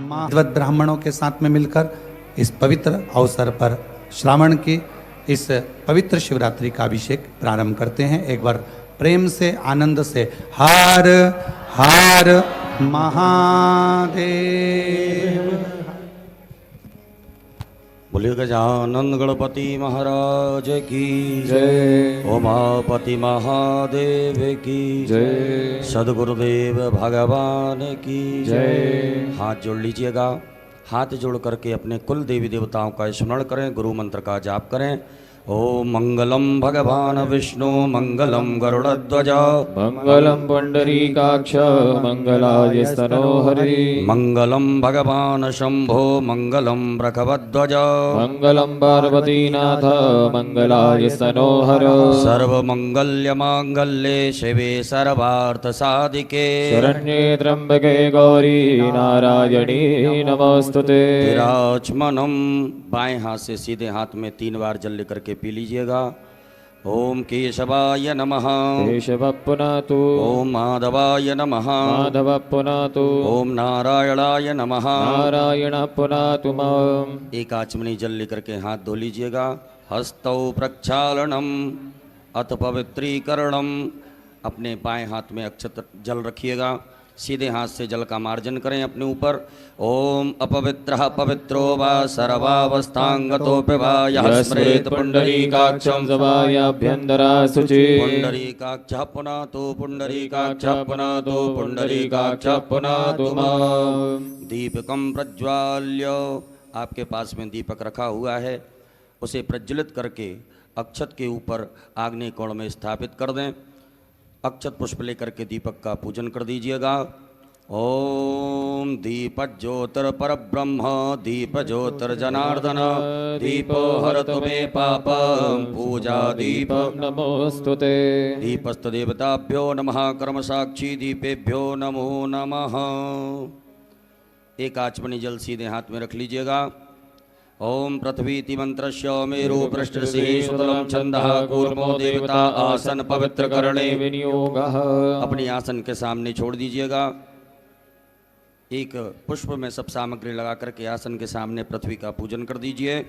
महावत ब्राह्मणों के साथ में मिलकर इस पवित्र अवसर पर श्रावण की इस पवित्र शिवरात्रि का अभिषेक प्रारंभ करते हैं। एक बार प्रेम से आनंद से हर हर महादेव। बोलिए गजानन गणपति महाराज की जय। उमापति महादेव की जय। सदगुरुदेव भगवान की जय। हाथ जोड़ लीजिएगा। हाथ जोड़ करके अपने कुल देवी देवताओं का स्मरण करें, गुरु मंत्र का जाप करें। ओम मंगलम भगवान विष्णु मंगलम गरुड़ध्वज मंगलम पुंडरीकाक्ष मंगलाय स्तनोहरि मंगलम भगवान शंभो मंगलम वृषभध्वज मंगलम पार्वतीनाथ मंगलाय स्तनोहर सर्वमंगल्य मांगल्ये शिवे सर्वार्थ साधिके शरण्ये त्र्यंबके गौरी नारायणी नमोस्तुते। विराजमानम। बाएं हाथ से सीधे हाथ में 3 बार जल लेकर के पी लीजिएगा। ओम केशवाय नमः केशव पुनातु ओम माधवाय नमः माधव पुनातु ओम नारायणाय नमः नारायण पुनातु माम। एक आचमनी जल लेकर के हाथ धो लीजिएगा। हस्तौ प्रक्षालनम अथ पवित्रीकरणम। अपने बाएं हाथ में अक्षत जल रखिएगा। सीधे हाथ से जल का मार्जन करें अपने ऊपर। ओम अपवित्रः पवित्रो वा सर्वावस्थांगतोऽपि वा यः स्मरेत् पुंडरीकाक्षं सभायाभ्यन्तरा शुचि पुंडरीकाक्षः पुनातु पुंडरीकाक्षः पुनातु पुंडरीकाक्षः पुनातु माम्। दीपकं प्रज्वाल्य। आपके पास में दीपक रखा हुआ है, उसे प्रज्वलित करके अक्षत के ऊपर आग्नेय कोण में स्थापित कर दें। अक्षत पुष्प लेकर के दीपक का पूजन कर दीजिएगा। ओम दीप ज्योतिर ब्रह्म दीप ज्योतिर जनार्दन दीपो हरतु मे पापं पूजा दीप नमोस्तुते। दीपस्तु देवताभ्यो नमः कर्म साक्षी दीपेभ्यो नमो नमः। एक आचमनी जल सीधे हाथ में रख लीजिएगा। ओम पृथ्वीति मंत्रस्य मेरु पृष्ठस्य सुतलं छंदः कूर्मो देवता आसन पवित्र करणे विनियोगः। अपनी आसन के सामने छोड़ दीजिएगा। एक पुष्प में सब सामग्री लगा करके आसन के सामने पृथ्वी का पूजन कर दीजिए।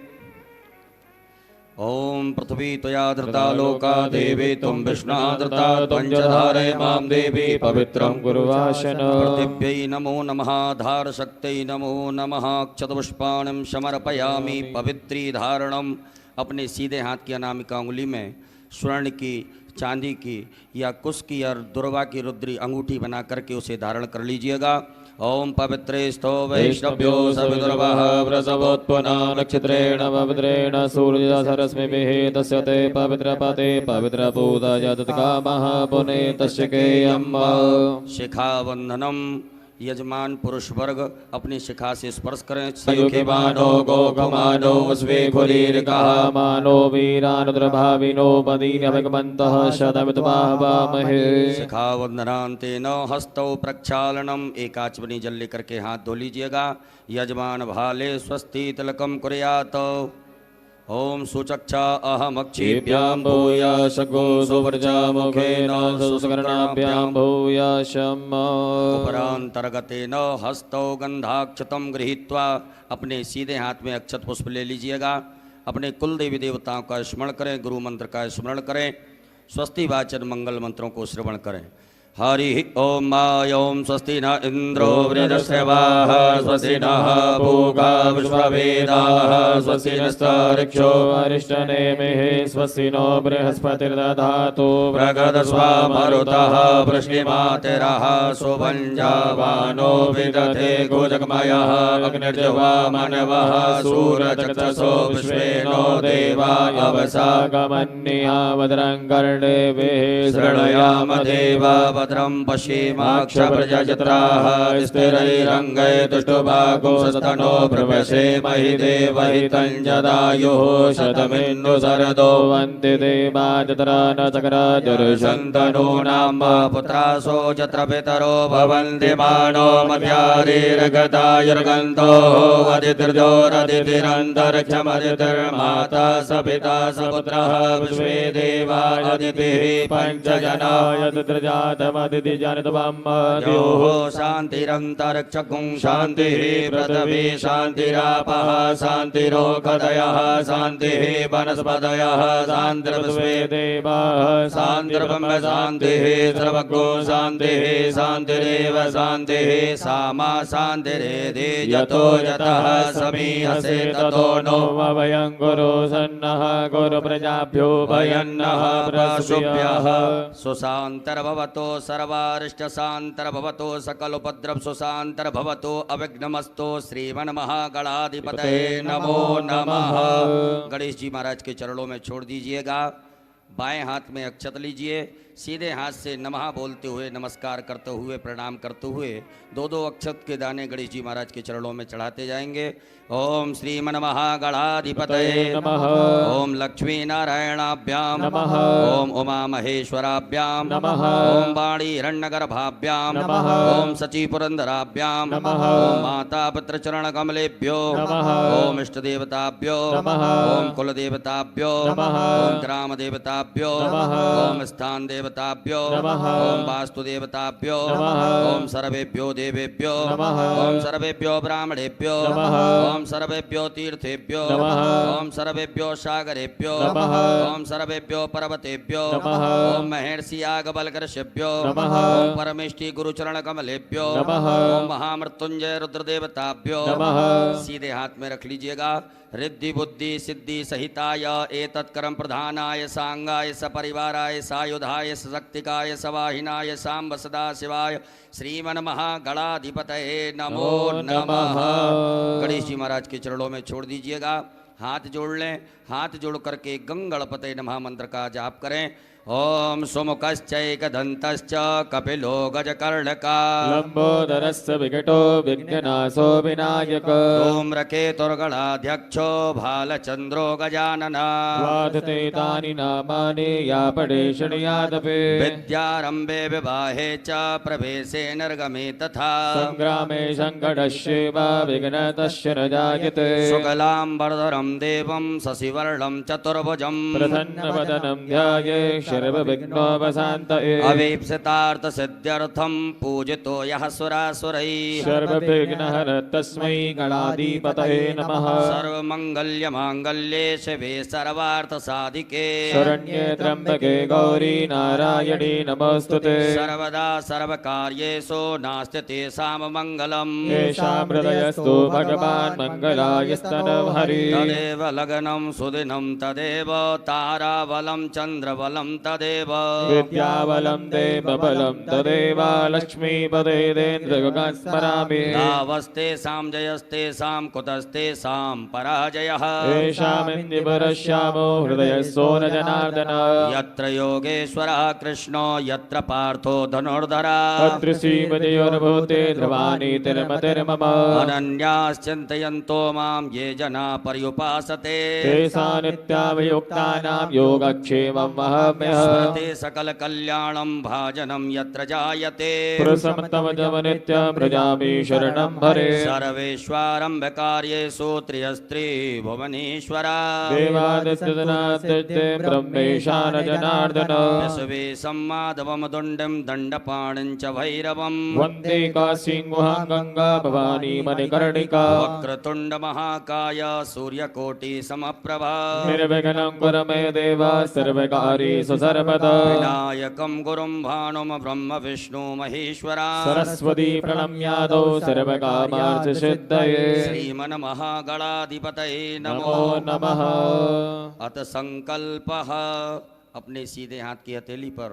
ओम पृथ्वी त्वया धृता लोका देवी तुम विष्णा धृता त्वं च धारय मां देवी पवित्रं गुरुवाशन। पृथिव्यै नमो नमः धार शक्त्यै नमो नमः क्षतपुष्पाणं समर्पयामि पवित्री धारणम। अपने सीधे हाथ की अनामिका उंगली में स्वर्ण की, चांदी की या कुश की या दुर्वा की रुद्री अंगूठी बना करके उसे धारण कर लीजिएगा। ओम पवित्रे स्थो वैष्णव्यो सविदुर्वः वृषभोत्पन्ना नक्षत्रेण पवित्रेण सूर्यसरस्मिभिः तस्य ते पवित्रपते पवित्रपूता यदत्कामः पुने तस्य केयम्। शिखावंधनम। यजमान पुरुष वर्ग अपनी शिखा से स्पर्श करें। सयुखे मानो गोगमानो स्वे खुलीर्कः मानो वीरानुद्रभाविनो पदीनभगवन्तः शतमितवाहवामहे। शिखावंदनान्तेन हस्तौ प्रक्षालनम। एक आचमनी जल लेकर के हाथ धो लीजिएगा। यजमान भाले स्वस्ति तिलकम कुर्यात्। ओम सुचक्षा अहमक्षिभ्यां भूयाशगो सुवर्जा मुखेन सुसकर्णाभ्यां भूयाशम्। उपरांतर्गतेन हस्तौ गंधाक्षतं गृहीत्वा। अपने सीधे हाथ में अक्षत पुष्प ले लीजिएगा। अपने कुल देवी देवताओं का स्मरण करें, गुरु मंत्र का स्मरण करें, स्वस्ति वाचन मंगल मंत्रों को श्रवण करें। हरि ओम ओम स्वस्ति न इंद्रो वृद्धश्रवाः स्वस्ति नः पूगा विश्ववेदाः स्वस्ति नस्तार्क्ष्यो अरिष्टनेमिः स्वस्ति नो बृहस्पतिर्दधातु प्रगदस्वामरुतः वृष्णिमातिरः सुभञ्जावानो विदधे गोजगमयः अग्निर्जवामनवः सूरचक्षसो विश्वेनो देवा अवसागमन्या भद्रं कर्णेभिः शृणुयाम देवा भद्रं पश्येमाक्षप्रजत्राः स्थिरैरङ्गै तुष्टुभागो सस्तनो प्रवशेमहि देवहितं जदायुः शतमिन्दु शरदो वन्ति देवा तत्र न चक्राजुर्शन्तनूनां पुत्रासो यत्र पितरो भवन्ति मानो मध्यारेर्गतायुर्गन्तो अदितिर्जोरदितिरन्तरिक्षमदितिर्माता स पिता स पुत्रः विश्वे देवा अदितिः पञ्चजना यद्रजात समदिति जानितवाम् द्योः शान्तिरन्तरिक्षकुं शान्तिः पृथिवी शान्तिरापः शान्तिरोषधयः शान्तिः वनस्पतयः शान्तिर्विश्वे देवाः शान्तिर्ब्रह्म शान्तिः सर्वगो शान्तिः शान्तिरेव शान्तिः सामा शान्तिरेधि यतो यतः समीहसे ततो नो वयं गुरु सन्नः गुरु प्रजाभ्यो भयन्नः प्रसुभ्यः सुशान्तर्भवतो सर्वारिष्टशान्तर्भवतो सकलोपद्रव सुशान्तर्भवतो अविघ्नमस्तो श्रीमन्महागणाधिपतये नमो नमः। गणेश जी महाराज के चरणों में छोड़ दीजिएगा। बाएं हाथ में अक्षत लीजिए, सीधे हाथ से नमः बोलते हुए नमस्कार करते हुए प्रणाम करते हुए दो दो अक्षत के दाने गणेश जी महाराज के चरणों में चढ़ाते जाएंगे। ओम श्रीमन्महागणाधिपतये नमः। ओम लक्ष्मी नारायणाभ्यां नमः। ओम उमा महेश्वराभ्यां नमः। ओम वाणी हिरण्यगर्भाभ्यां नमः। ओम सची पुरंदराभ्यां नमः। ओम माता पुत्र चरण कमलेभ्यो नमः। ओम इष्ट देवताभ्यो नमः। ओम कुल देवताभ्यो नमः। ओम ग्राम देवताभ्यो नमः। ओम स्थान देवताभ्यो नमः। ओम वास्तु देवताभ्यो नमः। ओम सर्वेभ्यो देवेभ्यो नमः। ओम सर्वेभ्यो ब्राह्मणेभ्यो नमः। ओम सर्वेभ्यो तीर्थेभ्यो नमः। ओम सर्वेभ्यो सागरेभ्यो नमः। ओम सर्वेभ्यो पर्वतेभ्यो नमः। ओम महर्षि याज्ञवल्क्येभ्यो नमः। ओम परमेष्टि गुरुचरण कमलेभ्यो नमः। ओम महामृत्युंजय रुद्र देवताभ्यो नमः। सीधे हाथ में रख लीजिएगा। रिद्धि बुद्धि सिद्धि सहिताय एतत्कर्म प्रधानाय सांगाय सपरिवाराय सायुधाय सशक्तिकाय सवाहिनाय सांब सदा शिवाय श्रीमन्महागणाधिपतये नमो नमः। गणेश जी महाराज के चरणों में छोड़ दीजिएगा। हाथ जोड़ लें। हाथ जोड़ करके गंगणपतये नमः मंत्र का जाप करें। ओम सुमुखश्चैकदन्तश्च कपिलो गजकर्णका लंबोदरस्य विकटो विघ्ननाशो विनायक धूम्रकेतुर्गणाध्यक्षो भालचन्द्रो गजानना वादते तानि नामानि या पठे शृणुयादपि विद्यारम्भे विवाहे च प्रवेशे निर्गमे तथा संग्रामे संकटस्यैव विघ्नतस्य न जायते शुक्लाम्बरधरं देवं शशिवर्णं चतुर्भुजं प्रसन्नवदनं ध्याये सर्वविघ्नोपशान्तये अवीप्सितार्थसिद्ध्यर्थं पूजितो यः सुरासुरैः सर्वविघ्नहर तस्मै गणाधिपतये नमः सर्वमङ्गल्यमाङ्गल्ये शिवे सर्वार्थसाधिके शरण्ये त्र्यम्बके गौरी नारायणी नमोस्तुते सर्वदा सर्वकार्येषु नास्ति तेषां मङ्गलम् येषां हृदयस्तु भगवान् मङ्गलायस्तनः हरि तदेव लग्नं सुदिनं तदेव ताराबलं चन्द्रबलं तदेव विद्याबलं देवबलं तदेव लक्ष्मीपदेन्द्रगुणान् स्मरामि तावस्तेषां जयस्तेषां कुतस्तेषां पराजयः येषामिन्द्रिपरश्यामो हृदयस्थो न जनार्दन यत्र योगेश्वरः कृष्णो यत्र पार्थो धनुर्धरा तत्र श्रीमदयोर्भूते ध्रुवाणि तिर्मतिर्मम अनन्याश्चिन्तयन्तो मां ये जना पर्युपासते तेषां नित्याभियुक्तानां योगक्षेमं वहाम्यहम् स्मृति सकल कल्याणं भाजनं यत्र जायते पुरुषमतमजम नित्यं व्रजामि शरणं हरे सर्वेश्वरम्भ कार्येषु त्रियस्त्री भुवनेश्वरा देवादित्यजनादित्ये ब्रह्मेशान जनार्दन विश्वे सम्माधवं दुण्डं दण्डपाणिं च भैरवं वन्दे काशीं गुहां गंगा भवानी मणिकर्णिका वक्रतुण्ड महाकाय सूर्यकोटि समप्रभा निर्विघ्नं कुरु मे देव सर्वकार्येषु सर्वदा विनायकं गुरुं भानुं ब्रह्म विष्णु महेश्वरा सरस्वती प्रणम्यादौ सर्वकामार्थसिद्धये श्रीमन्महागणाधिपतये नमो नमः। अत संकल्पः। अपने सीधे हाथ की हथेली पर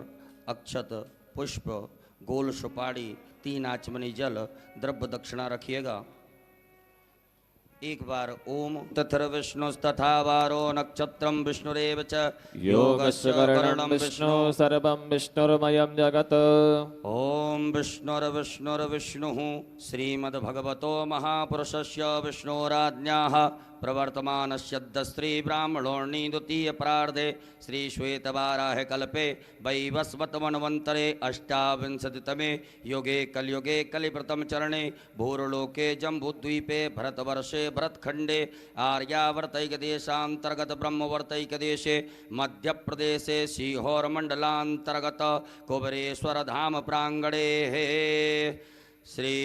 अक्षत पुष्प गोल सुपारी 3 आचमनी जल द्रव्य दक्षिणा रखिएगा। एक बार ओम तथर विष्णुस्तथा वारो नक्षत्रं विष्णुरेव च योगस्य करणं विष्णु सर्वं विष्णुर्मयं जगत् ओम विष्णुर्विष्णुर्विष्णुः श्रीमद्भगवतो महापुरुषस्य विष्णोराज्ञाः प्रवर्तमानस्यद्ध ब्राह्मणोर्णी द्वितीय प्रार्धे श्री श्वेतवाराह कल्पे वैवस्वतमन्वन्तरे अष्टाविंशतितमे युगे कलियुगे कलिप्रथम चरणे भूर्लोके जम्बूद्वीपे भरतवर्षे भरतखण्डे आर्यावर्तैकदेशान्तर्गत ब्रह्मवर्तैकदेशे मध्यप्रदेशे सीहोरमण्डलान्तर्गत कुबरेश्वरधाम प्राङ्गणे श्री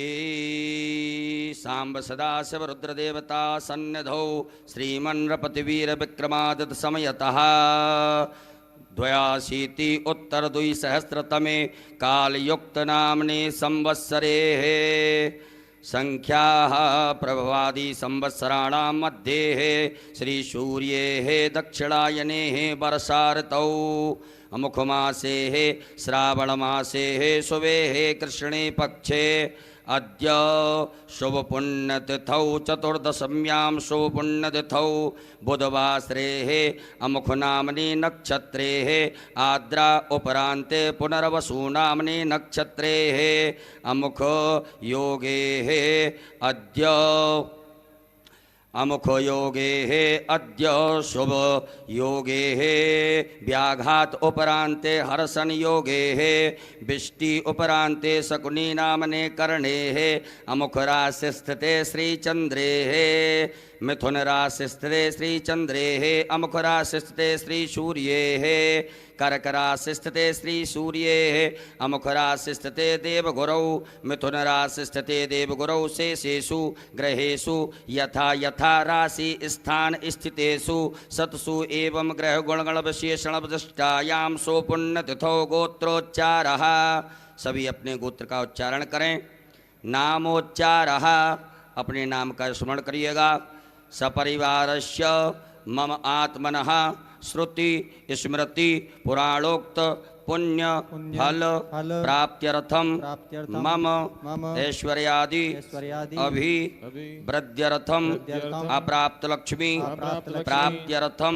सांब सदाशिव रुद्रदेवता सन्निधौ श्रीमन्नृपतिवीरविक्रमादित्य समयतः 82 उत्तर 2सहस्रतमे कालयुक्त नाम्ने संवत्सरे संख्याः प्रभवादि संवत्सराणां मध्ये श्री सूर्येः दक्षिणायने वर्षा ऋतौ अमुखमासे श्रावणमासे शुभे कृष्णे पक्षे अद्य शुभपुण्यतिथौ चतुर्दश्यां शुभपुण्यतिथौ बुधवासरे अमुखनाम्नि नक्षत्रे आद्रा उपरान्ते पुनर्वसु नाम्नि नक्षत्रे अमुख योगे अद्य अमुख योगे अद्य शुभ योगे व्याघात उपरान्ते हर्षण योगे बिष्टि उपरान्ते शकुनी नामने कर्णे अमुख राशि स्थिते श्रीचन्द्रे मिथुन राशि स्थिते श्रीचन्द्रे अमुख राशि स्थिते श्री सूर्ये कर्क राशि स्थिते श्री सूर्ये अमुख राशि स्थिते देवगुरौ मिथुन राशि स्थिते देवगुरौ शेषेषु ग्रहेषु यथा यथा राशि स्थान स्थितेषु सत्सु एवं ग्रह गुणगण विशेषण विशिष्टायां सुपुण्यतिथौ गोत्रोच्चारः। सभी अपने गोत्र का उच्चारण करें। नामोच्चारः, अपने नाम का स्मरण करिएगा। सपरिवारस्य मम आत्मनः श्रुति स्मृति पुराणोक्त पुण्य फल प्राप्त्यर्थम मम ऐश्वर्यादि अभिवृद्ध्यर्थम अप्राप्त लक्ष्मी प्राप्त्यर्थम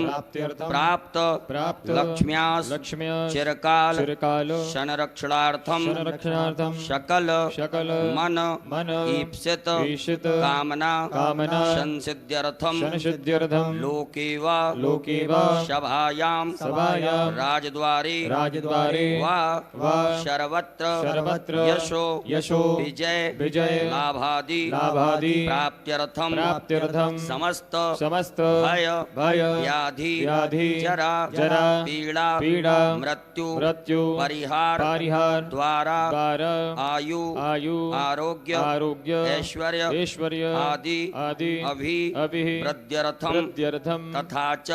प्राप्त लक्ष्म्यास् चिरकाल संरक्षणार्थम सकल मन ईप्सित कामना संसिद्ध्यर्थम लोके वा सभायां राजद्वारे वा सर्वत्र यशो विजय लाभादि प्राप्त्यर्थम समस्त भय व्याधि जरा पीड़ा मृत्यु परिहार द्वारा आयु आरोग्य ऐश्वर्य आदि अभिवृद्ध्यर्थम तथा च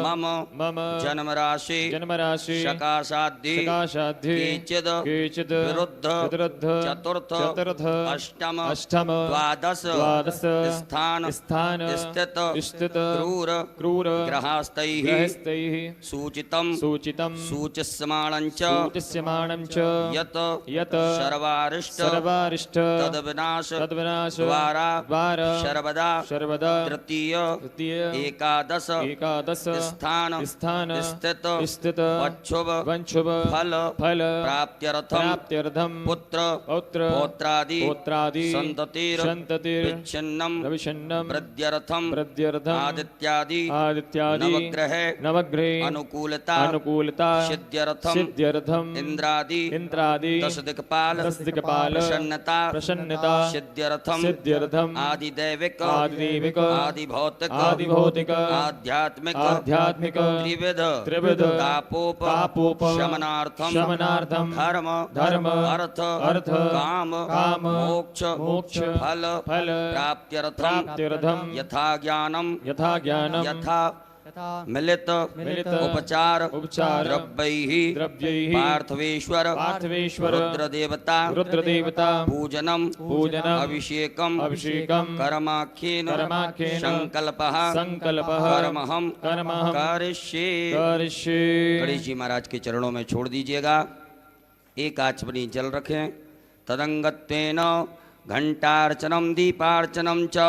मम जन्म राशि सकाशाद्धि केचिद् विरुद्ध चतुर्थ अष्टम द्वादश स्थान स्थित क्रूर ग्रहास्तैः सूचितं सूच्यमानं च यत् सर्वारिष्ट तद्विनाश द्वारा सर्वदा तृतीय एकादश स्थान स्थित वंशुभ फल प्राप्त्यर्थम पुत्र पौत्रादि संततिर्विच्छिन्नं वृद्ध्यर्थम आदित्यादि नवग्रह अनुकूलता सिद्ध्यर्थम इंद्रादि दश दिक्पाल प्रसन्नता सिद्ध्यर्थम आदिदैविक आदिभौतिक आध्यात्मिक त्रिविध तापोप शमनार्थम धर्म अर्थ काम मोक्ष फल प्राप्त्यर्थम यथा ज्ञानम यथा मिलित उपचार द्रव्यैः पार्थवेश्वर रुद्रदेवता पूजनम अभिषेकम कर्माख्येन संकल्पः कर्महं करिष्ये। गणेश जी महाराज के चरणों में छोड़ दीजिएगा। एक आचमनी जल रखें। तदंगत्वेन घंटार्चनम दीपार्चनम च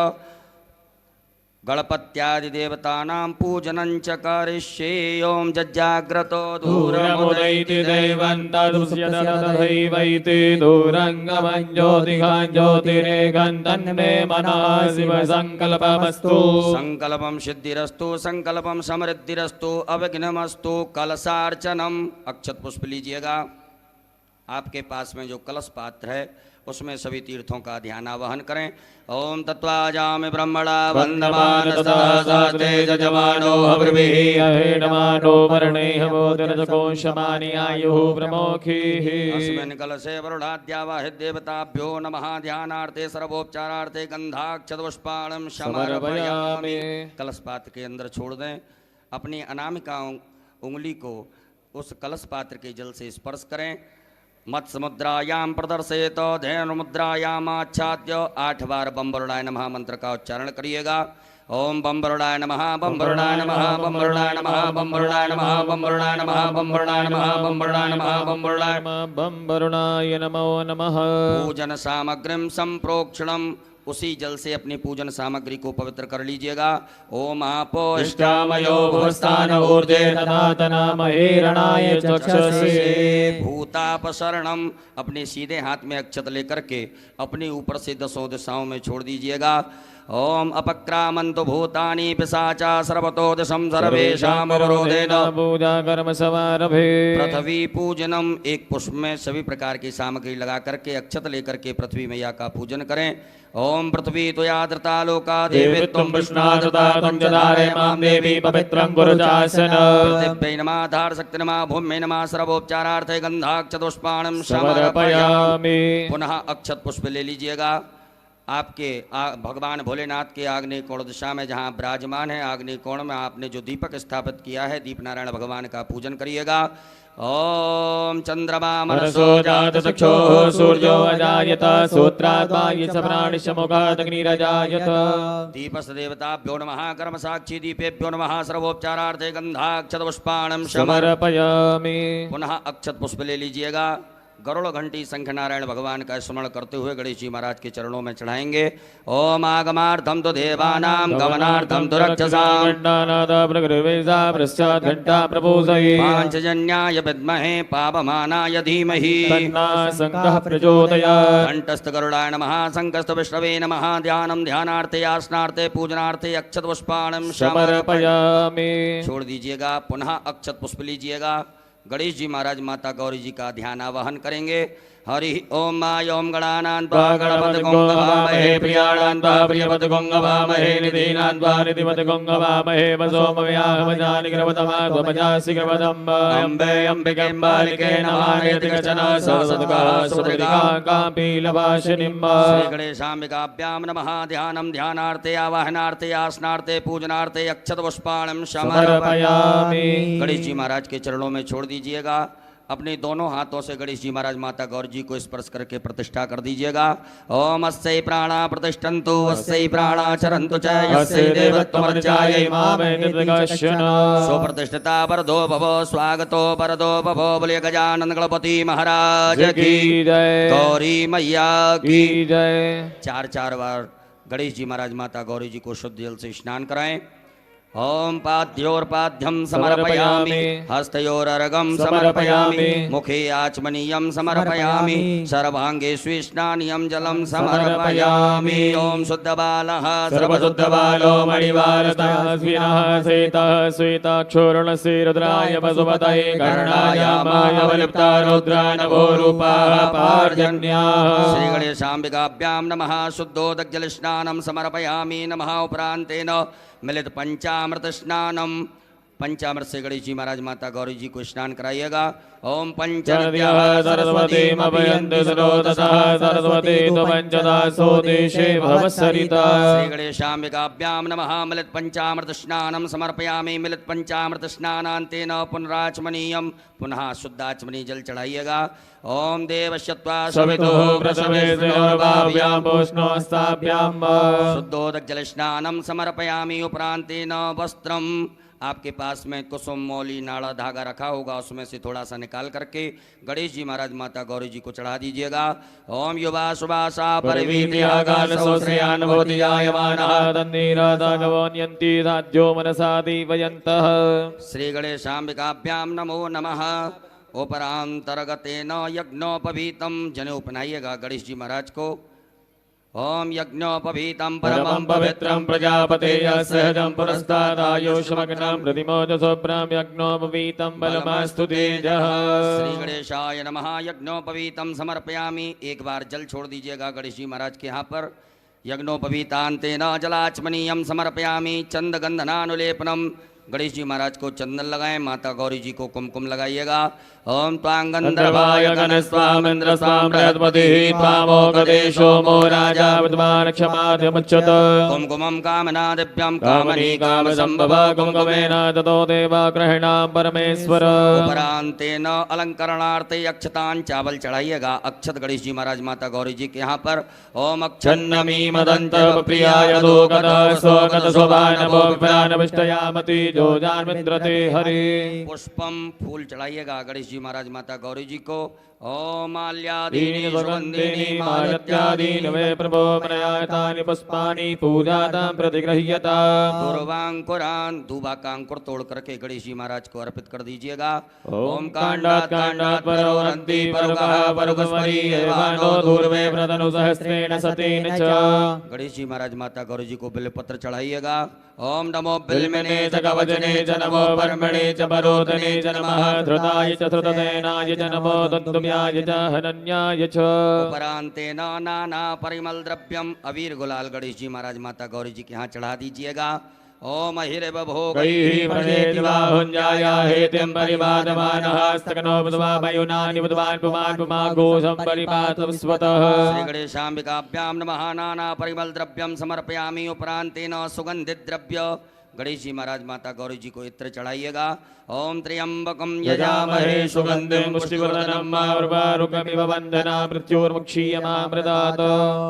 गणपत्यादिदेवतानां पूजनं च करिष्ये ॐ जज्जाग्रतो दूरमुदैति दैवन्तदुष्यतथैवैति दूरङ्गमं ज्योतिघं ज्योतिरेकं तन्मे मनः शिवसङ्कल्पमस्तु संकल्पम सिद्धिरस्तु संकल्पम समृद्धिरस्तु अविघ्नमस्तु। कलशार्चनम अक्षत पुष्प लीजिएगा। आपके पास में जो कलश पात्र है उसमें सभी तीर्थों का ध्यान आवाहन करें। ओम तत्वाजामि ब्रह्मणा वन्दमान सदा साते जजमानो हविर्भिः अहेडमानो वर्णेह बोधरजकोशमानि आयुः प्रमोखीः अस्मिन् कलशे वरुणाद्यावाहित देवताभ्यो नमः। ध्यानार्थे सर्वोपचारार्थे गंधाक्षत पुष्पाणं समर्पयामि। कलश पात्र के अंदर छोड़ दें। अपनी अनामिका उंगली को उस कलश पात्र के जल से स्पर्श करें। मत्स्य मुद्रायां प्रदर्शयेत धेनु मुद्रायाम आच्छाद्य 8 बार बम वरुणाय नमः मंत्र का उच्चारण करिएगा। ओम बम वरुणाय नमः बम वरुणाय नमः बम वरुणाय नमः बम वरुणाय नमः बम वरुणाय नमः बम वरुणाय नमः बम वरुणाय नमः बम वरुणाय बम वरुणाय नमो नमः। पूजन सामग्रीं संप्रोक्षणम उसी जल से अपनी पूजन सामग्री को पवित्र कर लीजिएगा। ओम आपो इष्टामयो भुवस्थान ऊर्जे तनातनामहे रणाय चक्षसे भूतापसरणम अपने सीधे हाथ में अक्षत लेकर के अपने ऊपर से 10 दिशाओं में छोड़ दीजिएगा। ओम अपक्रामन्तु भूतानि पिशाचा सर्वतो दिशं सर्वेषां अवरोधेन पूजा कर्म समारभे। पृथ्वी पूजनम एक पुष्प में सभी प्रकार की सामग्री लगा करके अक्षत लेकर के पृथ्वी मैया का पूजन करें। ओम पृथ्वी त्वयाद्रता लोका देवी त्वं विष्णाद्रता त्वं च धारय मां देवी पवित्रं कुरु चासन। पृथिव्यै नमः धारशक्ति नमः भूम्यै नमः सर्वोपचारार्थे गंधाक्षत पुष्पाणं समर्पयामि। पुनः अक्षत पुष्प ले लीजिएगा। आपके भगवान भोलेनाथ के आग्नेय कोण दिशा में जहाँ विराजमान है आग्नेय कोण में आपने जो दीपक स्थापित किया है दीप नारायण भगवान का पूजन करिएगा। ओम चंद्रमा मनसो जात चक्षो सूर्यो अजायत सूत्रात्मा ये प्राणिशमुखात् अग्निरजायत। दीपस देवताभ्यो नमः कर्म साक्षी दीपेभ्यो नमः सर्वोपचारार्थे गंधाक्षत पुष्पाणं समर्पयामि। पुनः अक्षत पुष्प ले लीजिएगा। गरुड़ घंटी शंख नारायण भगवान का स्मरण करते हुए गणेश जी महाराज के चरणों में चढ़ाएंगे। ओम आगमार्थम तो देवानां गमनार्थम तो रक्षसां पांचजन्याय विद्महे पावमानाय धीमहि संघः प्रचोदयात्। कंठस्थ गरुडाय नमः संकस्त विष्णवे नमः। ध्यानम ध्यानार्थे आसनार्थे पूजनार्थे अक्षत पुष्पाणं समर्पयामि। छोड़ दीजिएगा। पुनः अक्षत पुष्प लीजिएगा। गणेश जी महाराज माता गौरी जी का ध्यान आवाहन करेंगे। हरि ओम माय ओम गणानां त्वा गणपतिगं गवामहे प्रियाणां त्वा प्रियपतिगं गवामहे निधीनां त्वा निधिपतिगं गवामहे वसोमव्याहमजानि ग्रवतमात्वमजासि ग्रवतम् अम्बे अम्बिके बालिके नमः नेतिकचना सरस्वतः कापीलवासिनीं श्री गणेशाम्बिकाभ्यां नमः। ध्यानं ध्यानार्थे आवाहनार्थे आसनार्थे पूजनार्थे अक्षत पुष्पाणं समर्पयामि। गणेश जी महाराज के चरणों में छोड़ दीजिएगा। अपने दोनों हाथों से गणेश जी महाराज माता गौरी जी को स्पर्श करके प्रतिष्ठा कर दीजिएगा। ओम अस्यै प्राणा प्रतिष्ठन्तु अस्यै प्राणा चरन्तु च यस्यै देवत्वमर्चायै सुप्रतिष्ठिता वरदो भव स्वागतो वरदो भव। बोले गजानन गणपति महाराज की जय। गौरी मैया की जय। 4 बार गणेश जी महाराज माता गौरी जी को शुद्ध जल से स्नान कराएं। ओम पाद्योर्पाद्यं समर्पयामि हस्तयोरर्घं समर्पयामि मुखे आचमनीयं समर्पयामि सर्वांगे स्विष्णानियं जलं समर्पयामि। ओम शुद्धबालः सर्वशुद्धबालो मणिवारतः स्विनः सेतः श्वेताक्षोरणस्य रुद्राय वसुमतये कर्णायामाय अवलिप्ता रुद्रा नभो रूपाः पार्जन्याः। श्री गणेशाम्बिकाभ्यां नमः। शुद्धोदकजलस्नानं समर्पयामि नमः। उपरांतेन मिलित पंचामृत स्नानम पंचामृत से गणेश जी महाराज माता गौरी जी को स्नान कराइएगा। ओम पंचनद्यः सरस्वतीमभयन्तु सरोदसः सरस्वती त्वमञ्चदासो देशे भवसरिता। श्री गणेशाम्बिकाभ्यां नमः। मिलित पंचामृत स्नानं समर्पयामि। मिलित पंचामृत स्नानान्तेन पुनराचमनीयं पुनः शुद्धाचमनी जल चढ़ाइएगा। ओम देवश्यत्वा सवितुः प्रसवे स्योर्भाव्यां पूष्णोस्ताभ्यां शुद्धोदक जल स्नानं समर्पयामि। उपरांतेन वस्त्रं आपके पास में कुसुम मौली नाड़ा धागा रखा होगा, उसमें से थोड़ा सा निकाल करके गणेश जी महाराज माता गौरी जी को चढ़ा दीजिएगा। ओम युवा सुभाषा परिवीर्यागाल सोश्रयान भवति जायमानः तन्नीरादागवन्यन्ति राज्यो मनसा दीपयन्तः। श्री गणेशाम्बिकाभ्यां नमो नमः। उपरांतर्गतेन यज्ञोपवीतम जनेऊ पहनाइएगा गणेश जी महाराज को। ओम यज्ञोपवीतम परमं पवित्रं प्रजापतेय सहजं पुरस्तादायुष्मग्नं प्रतिमोदसोभ्रं यज्ञोपवीतं बलमास्तु तेजः। श्री गणेशाय नमः। यज्ञोपवीतम समर्पयामि। एक बार जल छोड़ दीजिएगा गणेश जी महाराज के यहाँ पर। यज्ञोपवीतांतेन जलाचमनीयम समर्पयामि। चंदगंधनानुलेपनम। गणेश जी महाराज को चंदन लगाएं, माता गौरी जी को कुमकुम लगाइएगा। ओम त्वांगंधर्वाय गणस्वामिन्द्र स्वाम बृहस्पतिः त्वामोगदेशो मो राजा विद्वान् क्षमाद्यमुच्यत। कुमकुमं कामना दिव्यं कामनी काम संभव कुमकुमेन ततो देवा ग्रहणां परमेश्वर। उपरांतेन अलंकरणार्थे अक्षतान चावल चढ़ाइएगा। अक्षत गणेश जी महाराज माता गौरी जी के यहाँ पर। ओम छन्नमी मदंत प्रियाय दोगत स्वगत शोभानभो विप्रानविष्टयामति जोजान्मिन्द्रते हरि। पुष्पम फूल चढ़ाइएगा गणेश जी महाराज माता गौरी जी को। ओम माल्यादीनि सुगंधिनि मालत्यादीनि वे प्रभो मनयातानि पुष्पाणि पूजातां प्रतिगृह्यता। दूर्वांकुरान दूबा का अंकुर तोड़ करके गणेश जी महाराज को अर्पित कर दीजिएगा। ओम कांडात कांडात परोरन्ति परुकः परुकस्मरी एवानो दूर्वे व्रतनु सहस्रेण सतेन च। गणेश जी महाराज माता गौरी जी को बिल्वपत्र चढ़ाइएगा। ओम नमो बिल्वने च कवचने च नमो वर्मणे च परोधने च नमः धृताय च धृतसेनाय च नमो दन्तुम्याय च हनन्याय च। उपरांतेन नाना परिमल द्रव्यम अबीर गुलाल गणेश जी महाराज माता गौरी जी के यहाँ चढ़ा दीजिएगा। ओम हिरव गैः प्रणेतिवा हुञ्जाया हेतिं परिवादमानः स्तकनो बुधवा मयुनानि बुधवान् पुमान् पुमाघोषं परिपातस्वतः। श्री गणेशाम्बिकाभ्यां नमः। नाना परिमल द्रव्यम समर्पयामि। उपरांतेन सुगंधित द्रव्य गणेश जी महाराज माता गौरी जी को इत्र चढ़ाइएगा। ओम त्र्यंबकम यजामहे सुगन्धिं पुष्टिवर्धनम् उर्वारुकमिव वन्दना मृत्युर्मुक्षीयमामृतात्।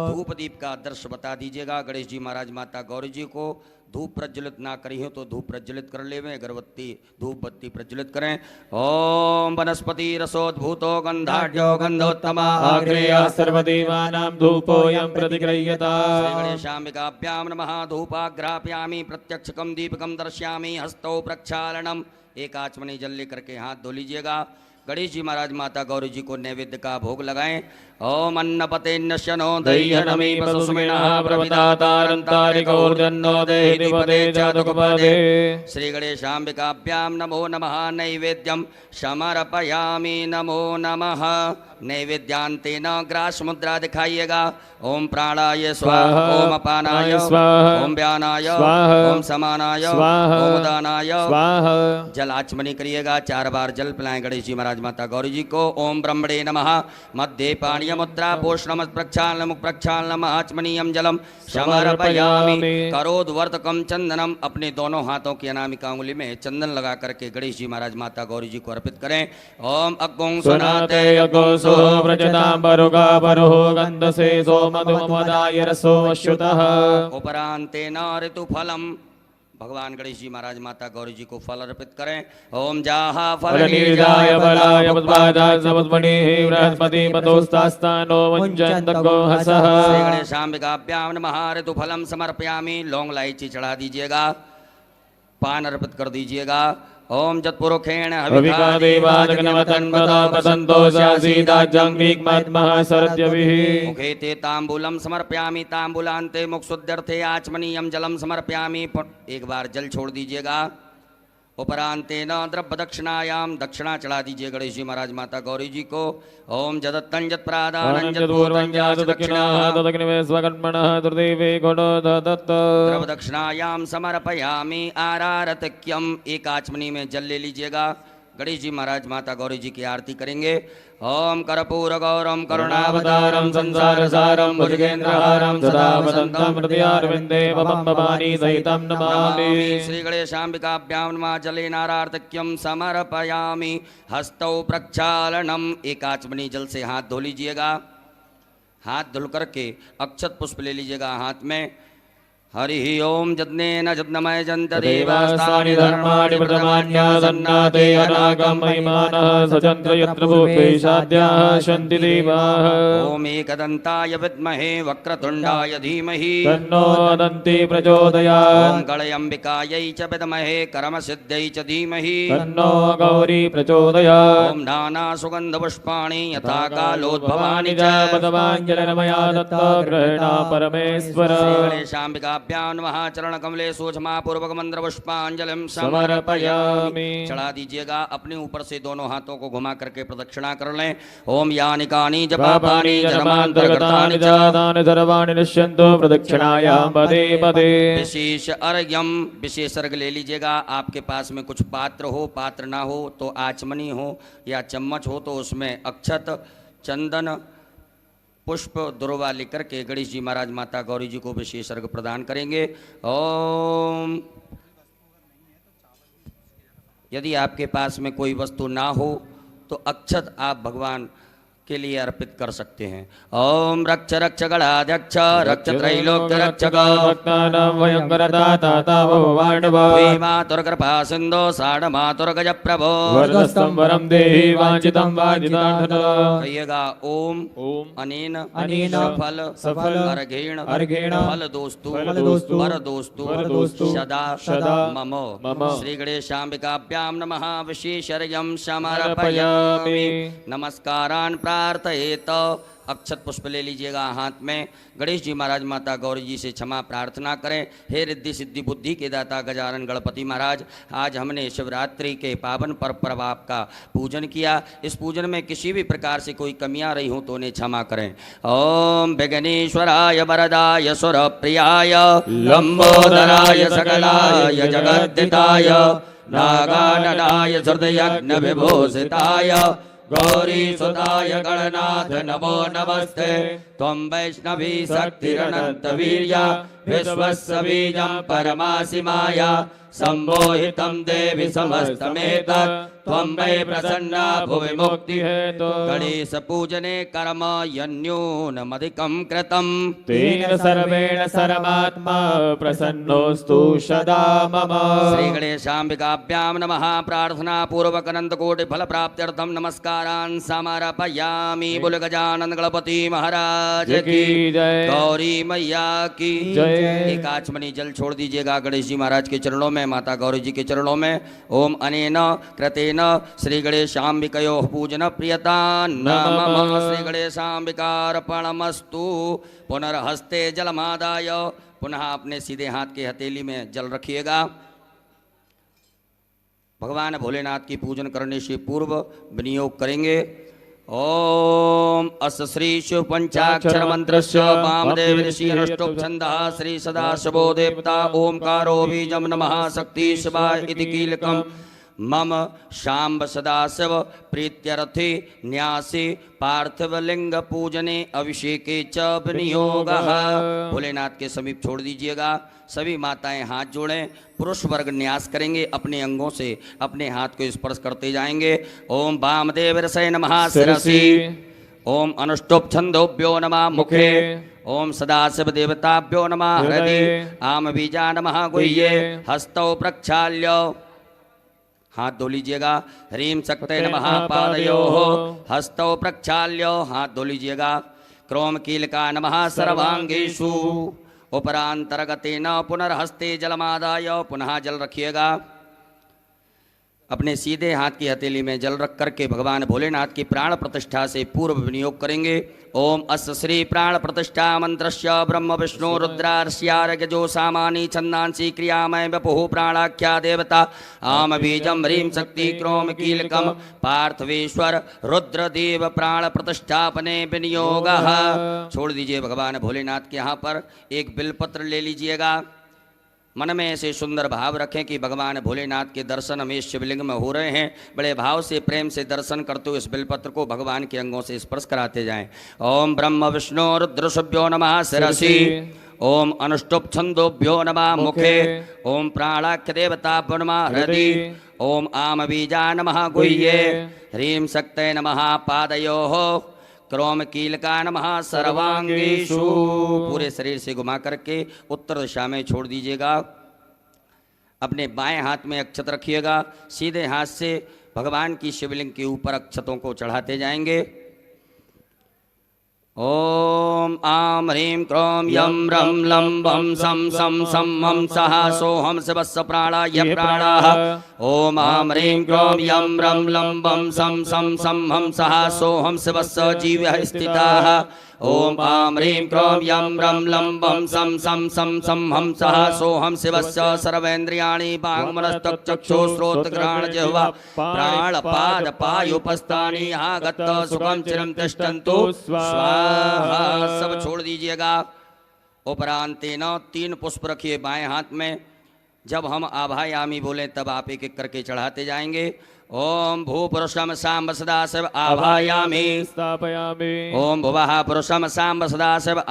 धूप दीप का दृश्य बता दीजिएगा गणेश जी महाराज माता गौरी जी को। धूप प्रज्वलित ना करी हो तो धूप प्रज्वलित कर ले में, अगरबत्ती धूप बत्ती प्रज्वलित करें। ओम वनस्पति रसोद्भूतो गंधाढ्यो गंधोत्तमा आग्नेयः सर्वदेवानां धूपोऽयं प्रतिगृह्यता। श्री गणेशाम्बिकाभ्यां नमः। धूपाग्रापयामि प्रत्यक्षकम दीपकम दर्शयामि। हस्तौ प्रक्षालनम। एक आचमनी जल लेकर के हाथ धो लीजिएगा। गणेश जी महाराज माता गौरी जी को नैवेद्य का भोग लगाएं। ओम अन्नपतेन्यशनो दह्यनमी पशुस्मिनः प्रवतातारन्तारिकौर्जन्नो देहि दिवदे जातकपदे। श्री गणेशाम्बिकाभ्यां नमो नमः। नैवेद्यम समर्पयामि। नमो नमः। नैवेद्यांतेन ग्रास मुद्रा दिखाइएगा। ओम प्राणाय स्वाहा। ओम अपानाय स्वाहा। ओम व्यानाय स्वाहा। ओम समानाय स्वाहा। ओम उदानाय स्वाहा। जल आचमनी करिएगा। 4 बार जल पिलाएं गणेश जी महाराज माता गौरी जी को। ओम ब्रह्मणे नमः। मध्य पाणीय मुद्रा पोषणम प्रक्षालनम प्रक्षालनम आचमनीयम जलम समर्पयामि। करोद्वर्तकम चंदनम। अपने दोनों हाथों की अनामिका उंगली में चंदन लगा करके गणेश जी महाराज माता गौरी जी को अर्पित करें। ओम अग्गों सुनाते व्रजतां परुगा परुः गन्धसे सोमधुमदाय रसो अश्रुतः। उपरांतेन ऋतुफलम। भगवान गणेश जी महाराज माता गौरी जी को फल अर्पित करें। ओम जाहा फलनीर्जाय बलाय उद्वादाय समस्मणिः बृहस्पति पतोस्तास्तानो वञ्चन्तको हसः। श्री गणेशाम्बिकाभ्यां नमः। ऋतुफलम समर्पयामि। लौंग इलायची चढ़ा दीजिएगा। पान अर्पित कर दीजिएगा। ओम जत्पुरुखेण हविका देवाजगनवतन्वता पसन्तो स्यासीदाज्जंगीक्मात्मः सरत्यभिः। मुखे ते ताम्बूलम समर्पयामि। ताम्बूलान्ते मुक्षुद्यर्थे आचमनीयम जलम समर्पयामि। एक बार जल छोड़ दीजिएगा। उपरांतेन द्रव्य दक्षिणायाम। दक्षिणा चढ़ा दीजिए गणेश जी महाराज माता गौरी जी को। ओम जदत्तं जत्प्रादानं जत्पूर्वं दक्षिणाः तदग्निवे स्वकर्मणः दुर्देवे घटो दत्त। द्रव्य दक्षिणायाम समर्पयामि। आरारतिक्यम। एक आचमनी में जल ले लीजिएगा। गणेश जी महाराज माता गौरी जी की आरती करेंगे। ओम कर्पूर गौरम करुणावतारम संसारसारम भुजगेन्द्रहारम सदा वदन्तं हृदयारविन्दे मम भवानी सहितं नमामि। श्री गणेशाम्बिकाभ्यां नमः। जलेनारार्तिक्यम समर्पयामि। हस्तौ प्रक्षालनम। एक आचमनी जल से हाथ धो लीजिएगा। हाथ धुल करके अक्षत पुष्प ले लीजिएगा हाथ में। हरिः ओम यज्ञेन यज्ञमय जन्त देवास्तानि धर्माणि प्रथमान्यासन्नाते अनागं महिमानः सचन्द्र यत्र भूपेशाद्याः सन्ति देवाः ओम एकदन्ताय विद्महे वक्रतुण्डाय धीमहि तन्नो दन्ति प्रचोदयात् ओम गणयम्बिकायै च विद्महे कर्मसिद्ध्यै च धीमहि तन्नो गौरी प्रचोदयात् ओम नाना सुगन्धपुष्पाणि यथा कालोद्भवानि च पदवाञ्जलिर्मया दत्ता गृह्णा परमेश्वर श्रीगणेशाम्बिकाभ्यां नमः चरण कमले सूक्ष्मा पूर्वक मंत्र पुष्पांजलिं समर्पयामि। चढ़ा दीजिएगा। अपने ऊपर से दोनों हाथों को घुमा करके प्रदक्षिणा कर लें। ओम यानि कानि जपापानि जन्मान्तर्गतानि च तानि सर्वाणि नश्यन्तु प्रदक्षिणायां पदे पदे। विशेष अर्घ्यम, विशेष अर्घ ले लीजिएगा। आपके पास में कुछ पात्र हो, पात्र ना हो तो आचमनी हो या चम्मच हो तो उसमें अक्षत, चंदन, पुष्प, दुर्वा लेकर के गणेश जी महाराज माता गौरी जी को विशेष अर्घ प्रदान करेंगे। ओम। यदि आपके पास में कोई वस्तु ना हो तो अक्षत आप भगवान के लिए अर्पित कर सकते हैं। ओम रक्ष रक्ष गणाध्यक्ष रक्ष त्रैलोक्य रक्षक भक्तानां भयंकरदाता भवाण्डव मातुर्कृपा सिंधो साढ़ मातुर्गज प्रभो वरदस्तं वरं देहि वाञ्छितं वाञ्छितार्थः। कहिएगा ओम अनेन सफल अर्घेण फल दोस्तु वर दोस्तु सदा मम श्री गणेशाम्बिकाभ्यां नमः विशेषर्घ्यं समर्पयामि। नमस्कारान् प्रार्थयेत। अक्षत पुष्प ले लीजिएगा हाथ में। गणेश जी महाराज माता गौरी जी से क्षमा प्रार्थना करें। हे रिद्धि सिद्धि बुद्धि के दाता गजानन गणपति महाराज, आज हमने शिवरात्रि के पावन पर्व आपका पूजन किया। इस पूजन में किसी भी प्रकार से कोई कमियां रही हो तो उन्हें क्षमा करें। ओम विघ्नेश्वराय वरदाय सुरप्रियाय लंबोदराय सकलाय जगद्दिताय नागाननाय हृदयज्ञ विभूषिताय गौरी सुताय गणनाथ नमो नमस्ते। त्वं वैष्णवी शक्तिरनंत वीर्या विश्वस्य बीजं परमासि माया सम्मोहितं देवि समस्तमेतत् त्वं वै प्रसन्ना भुवि मुक्ति हेतु। गणेश पूजने कर्म यन्यूनमधिकं कृतं तेन सर्वेण सर्वात्मा प्रसन्नोऽस्तु सदा मम। श्री गणेशाम्बिकाभ्यां नमः। प्रार्थना पूर्वक अनंत कोटि फल प्राप्त्यर्थं नमस्कारान् समर्पयामि। बोल गजानन गणपति महाराज की जय। गौरी मैया की जय। एक आचमनी जल छोड़ दीजिएगा गणेश जी महाराज के चरणों में, माता गौरी जी के चरणों में। ओम अनेन कृतेन श्री गणेशाम्बिकयोः पूजन प्रियता नमः। श्री गणेशाम्बिकार्पणमस्तु। पुनर्हस्ते जलमादाय, पुनः अपने सीधे हाथ के हथेली में जल रखिएगा। भगवान भोलेनाथ की पूजन करने से पूर्व विनियोग करेंगे। ओम अस श्री शिव पंचाक्षर मंत्रस्य वामदेव ऋषि अनुष्टुप छंदः श्री सदाशिवो देवता ओंकारो बीजं नमः शक्ति शिवाय इति कीलकम् मम शाम्ब सदाशिव प्रीत्यर्थे न्यासे पार्थिवलिंग पूजने अभिषेके च विनियोगः। भोलेनाथ के समीप छोड़ दीजिएगा। सभी माताएं हाथ जोड़ें। पुरुष वर्ग न्यास करेंगे, अपने अंगों से अपने हाथ को स्पर्श करते जाएंगे। ओम वामदेव ऋषये नमः शिरसि। ओम अनुष्टुप छंदोभ्यो नमः मुखे। ओम सदाशिव देवताभ्यो नमः हृदि। आम बीजा नमः गुह्ये। हस्तौ प्रक्षाल्य, हाथ धो लीजिएगा। ह्रीं शक्ते नमः पादयोः। हस्तौ प्रक्षाल्य, हाथ धो लीजिएगा। क्रोम कीलका नमः सर्वांगेषु। उपरांतर्गतेन पुनर्हस्ते जलमादाय, पुनः जल रखिएगा। अपने सीधे हाथ की हथेली में जल रख करके भगवान भोलेनाथ की प्राण प्रतिष्ठा से पूर्व विनियोग करेंगे। ओम अस्य श्री प्राण प्रतिष्ठा मंत्रस्य ब्रह्म विष्णु रुद्रार्ष्यार्घ्यजो सामानी छंदांसी क्रियामय वपुः प्राणाख्या देवता आम बीजम ह्रीं शक्ति क्रोम कीलकम पार्थवेश्वर रुद्रदेव प्राण प्रतिष्ठापने विनियोगः। छोड़ दीजिए भगवान भोलेनाथ के यहाँ पर एक बिलपत्र ले लीजिएगा। मन में ऐसे सुंदर भाव रखें कि भगवान भोलेनाथ के दर्शन हमें शिवलिंग में हो रहे हैं। बड़े भाव से प्रेम से दर्शन करते हुए इस बिलपत्र को भगवान के अंगों से स्पर्श कराते जाएं। ओम ब्रह्म विष्णु रुद्रशुभ्यो नमः शिरसि। ओम अनुष्टुप छंदोभ्यो नमः मुखे। ओम प्राणाख्य देवताभ्यो नमः हृदि। ओम आम बीजा नमः गुह्ये। ह्रीं शक्ते नमः पादयोः। क्रोम कीलका नमः सर्वांगेषु। पूरे शरीर से घुमा करके उत्तर दिशा में छोड़ दीजिएगा। अपने बाएं हाथ में अक्षत रखिएगा। सीधे हाथ से भगवान की शिवलिंग के ऊपर अक्षतों को चढ़ाते जाएंगे। ओम आम ह्रीं क्रोम यम रम लं वं सं सं सं हम सः सोहम शिवस्य प्राणाय प्राणाः। ओम आम ह्रीं क्रोम यम रम लं वं सं सं सं हम सः सोहम शिवस्य जीवः स्थिताः। ओम आम ह्रीं क्रोम यम रम लं वं सं सं सं सं हम सः सोहम शिवस्य सर्वेन्द्रियाणि वाङ्मनस्तचक्षुश्रोत्रघ्राण जिह्वा प्राणपाद पायुपस्थानि आगत सुखं चिरं तिष्ठन्तु स्वाहा। सब छोड़ दीजिएगा। उपरांतेन 3 पुष्प रखिए बाएं हाथ में। जब हम आभायामी बोले तब आप एक एक करके चढ़ाते जाएंगे। ओम भू पुरुषम सांब सदाशिव आभायामि स्थापयामि। ओम भुवः पुरुषम सांब सदाशिव।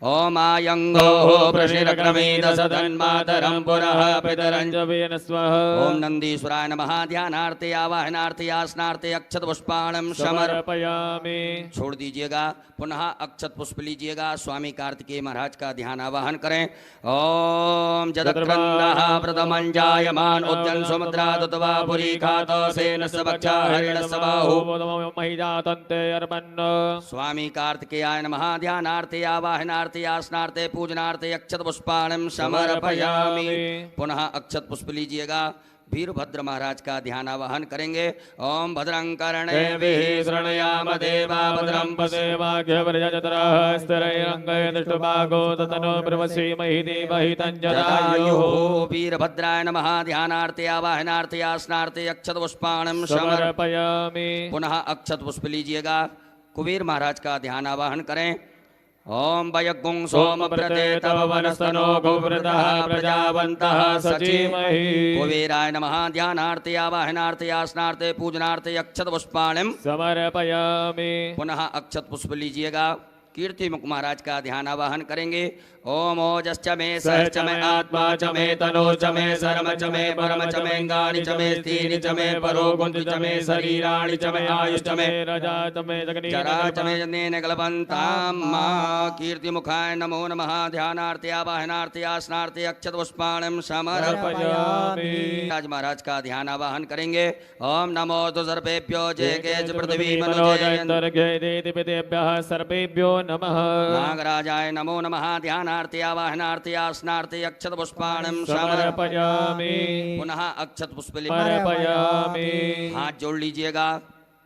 ओम आयंगो प्रशिरक्रमेद सदन्मातरं पुरः पितरं च वेन स्वः। ओम नंदीश्वराय नमः। ध्यानार्थे आवाहनार्थे आसनार्थे अक्षत पुष्पाणं समर्पयामि। छोड़ दीजिएगा। पुनः अक्षत पुष्प लीजिएगा। स्वामी कार्तिकेय महाराज का ध्यान आवाहन करें। ओम जदक्रन्दः प्रथमं जायमान उद्यन सुमुद्रा दुतवा पुरी खातो सेन सबक्षा हरिणस्य बाहु महिजातन्ते अर्पन्। स्वामी कार्तिकेयाय नमः। ध्यानार्थे आवाहनार्थे आसनार्थे पूजनार्थे अक्षत पुष्पाणं समर्पयामि। पुनः अक्षत पुष्प लीजिएगा। वीरभद्र महाराज का ध्यान आवाहन करेंगे। ओम भद्रं कर्णेभिः शृणुयाम देवा भद्रं पश्येमाख्यवर्यजतरः स्थिरैरङ्गैर्दृष्टभागो ततनो ब्रह्मश्रीमहि देवहि तञ्जरायुः। वीरभद्राय नमः। ध्यानार्थे आवाहनार्थे आसनार्थे अक्षत पुष्पाणं समर्पयामि। पुनः अक्षत पुष्प लीजिएगा। कुबेर महाराज का ध्यान आवाहन करें। ओम वयगुं सोम प्रते तव वनस्तनो गोव्रतः प्रजावन्तः सचीमहि। कुबेराय नमः। ध्यानार्थे आवाहनार्थे आसनार्थे पूजनार्थे अक्षत पुष्पाणं समर्पयामि। पुनः अक्षत पुष्प लीजिएगा। कीर्ति मुख महाराज का ध्यान आवाहन करेंगे। ओम ओजश्च मे सहश्च मे आत्मा च मे तनो च मे शर्म च मे परम च मे अंगानि च मे स्थीनि च मे परो गुंज च मे शरीराणि च मे आयुश्च मे रजा च मे जरा च मे जनेन कल्पन्तां मा। कीर्ति मुखाय नमो नमः। ध्यानार्थे आवाहनार्थे आसनार्थे अक्षत पुष्पाणं समर्पयामि। राज महाराज का ध्यान आवाहन करेंगे। ओम नमो तु सर्वेभ्यो जय केच पृथ्वी मनोजयन्तर्घ्येभ्यः सर्वेभ्यो नमः। नागराजाय नमो नमः। ध्यानार्थे आवाहनार्थे आसनार्थे अक्षत पुष्पाणं समर्पयामि। पुनः अक्षत पुष्प समर्पयामि। हाथ जोड़ लीजिएगा।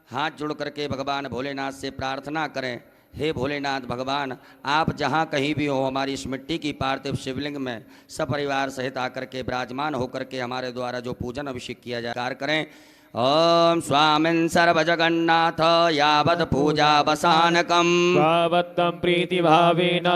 हाथ जोड़ करके भगवान भोलेनाथ से प्रार्थना करें। हे भोलेनाथ भगवान, आप जहाँ कहीं भी हो हमारी इस मिट्टी की पार्थिव शिवलिंग में सपरिवार सहित आकर के विराजमान होकर के हमारे द्वारा जो पूजन अभिषेक किया जाए कार्य करें। ओम स्वामिन् सर्वजगन्नाथ यावत् पूजावसानकम् भावत्तं प्रीतिभावेन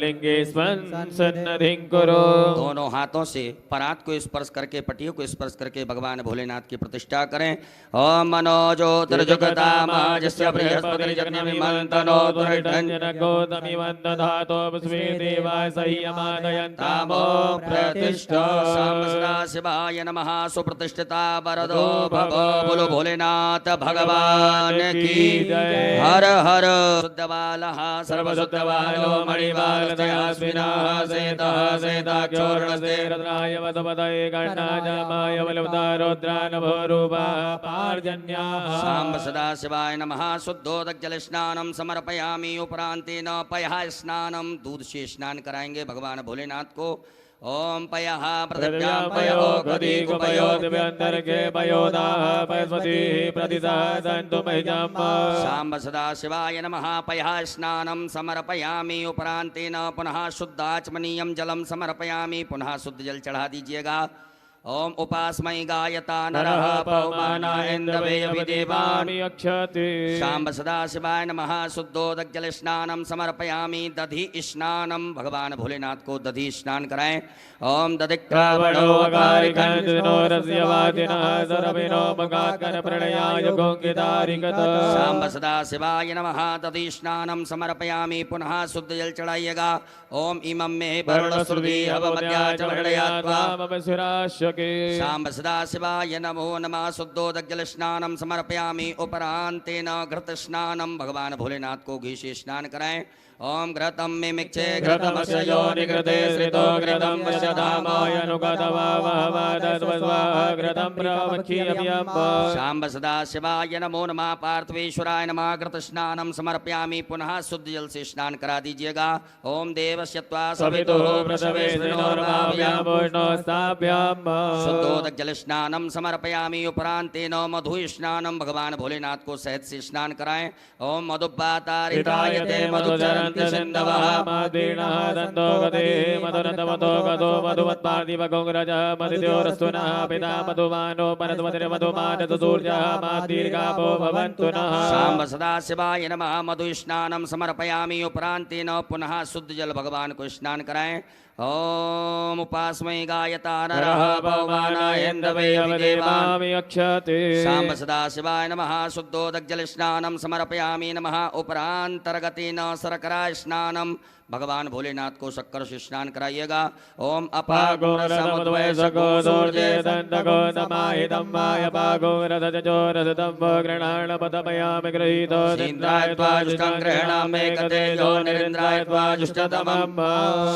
लिंगेस्मिन् सन्निधिं कुरु। दोनों हाथों से परात को स्पर्श करके पटियों को स्पर्श करके भगवान भोलेनाथ की प्रतिष्ठा करें। ओम मनोज्योतिर्जुगतामाजस्य बृहस्पतिर्जगन्यमिमन्तनो दुर्धन्यनगोतमिवन्दधातो विश्वे देवाय सह्यमादयन्तामो प्रतिष्ठा। साम्ब सदाशिवाय नमः। सुप्रतिष्ठिता वरदो भव। बोलो भोलेनाथ भगवान की जय। हर हर शुद्धबालः सर्वशुद्धबालो मणिबालतयास्मिनः सेतः सेताख्योर्णसे रत्नाय वदवदये गणाजमाय बलवदारोद्रानभोरूपः पार्जन्याः। साम्ब सदाशिवाय नमः। शुद्धोदक स्नानं समर्पयामि। उपरांतेन पयः स्नानं दूध से स्नान कराएंगे भगवान भोलेनाथ को। ओम पयः पृथिव्यां पयो गदिगुपयो दिव्यन्तर्गे पयोदाः पयस्पतिः प्रतिसादन्तु मह्यम्। साम्ब सदाशिवाय नमः। पयः स्नानं समर्पयामि। उपरांतेन पुनः शुद्धाचमनीयं जलं समर्पयामि। पुनः शुद्ध जल चढ़ा दीजिएगा। ओम उपास्मै गायता नरः पवमाना इन्द्रवेय विदेवानि अक्षते। साम्ब सदाशिवाय नमः। शुद्धोदक जल स्नानं समर्पयामि। दधि स्नानं भगवान भोलेनाथ को दधि स्नान कराएं। ओम दधिक्रावणो अकारिकन्दिनो रस्यवादिनः सर्विनो मगाकन प्रणयाय गोङ्गितारिगत। साम्ब सदाशिवाय नमः। दधि स्नानं समर्पयामि। पुनः शुद्ध जल चढ़ाइएगा। ओम इमं मे वरुणश्रुति हवमद्या च वर्णयात्वा मम शिराश्य के शाम्ब सदाशिवाय नमो नमः शुद्धोदग्जलस्नानं समर्पयामि उपरांतेन घृतस्नानं भगवान भोलेनाथ को घी से स्नान कराएं ओम घृतं मिमिक्षे घृतमस्य योनिकृते श्रितो घृतं पश्यधामायनुगतवावहवदस्वा घृतं प्रवक्षीयम्यम्ब शाम्ब सदाशिवाय नमो नमः पार्थिवेश्वराय नमः घृतस्नानं समर्पयामि पुनः शुद्ध जल से स्नान करा दीजिएगा ओम देवस्य त्वा सवितुः प्रसवेष्णोर्माभ्यामोष्णोस्ताभ्याम् शुद्धोदग्जलस्नानं समर्पयामि उपरांतेन मधु स्नानं भगवान भोलेनाथ को शहद से स्नान कराएं ओम मधुपातारितायते मधुचरन्ति सिन्धवः मदीर्णः दन्तो गते मधुरन्तमतो गतो मधुमत्पार्थिवगोङ्ग्रजः मदित्योरस्तुनः पिता मधुमानो परतमतिर्मधुमानतुर्जः मादीर्घापो भवन्तु नः शाम्ब सदाशिवाय नमः मधु स्नानं समर्पयामि उपरांतेन पुनः शुद्ध जल भगवान को स्नान कराएं ओम उपास्मै गायता नरः पवमानयेन्द्रवै अविदेवान् अक्षते शाम्ब सदाशिवाय नमः शुद्धोदग्जलस्नानं समर्पयामि नमः उपरांतर्गतेन शर्करा स्नानं भगवान भोलेनाथ को शक्कर से स्नान कराइएगा ओम पागोरसमुद्वयसको दूर्जेदन्तको नमाहितं मायपागोरसजो रसतं गृणाणपतमयामि गृहीतो इंद्राय त्वा जुष्टं गृह्णामि कतेजो निरिन्द्राय त्वा जुष्टतमम्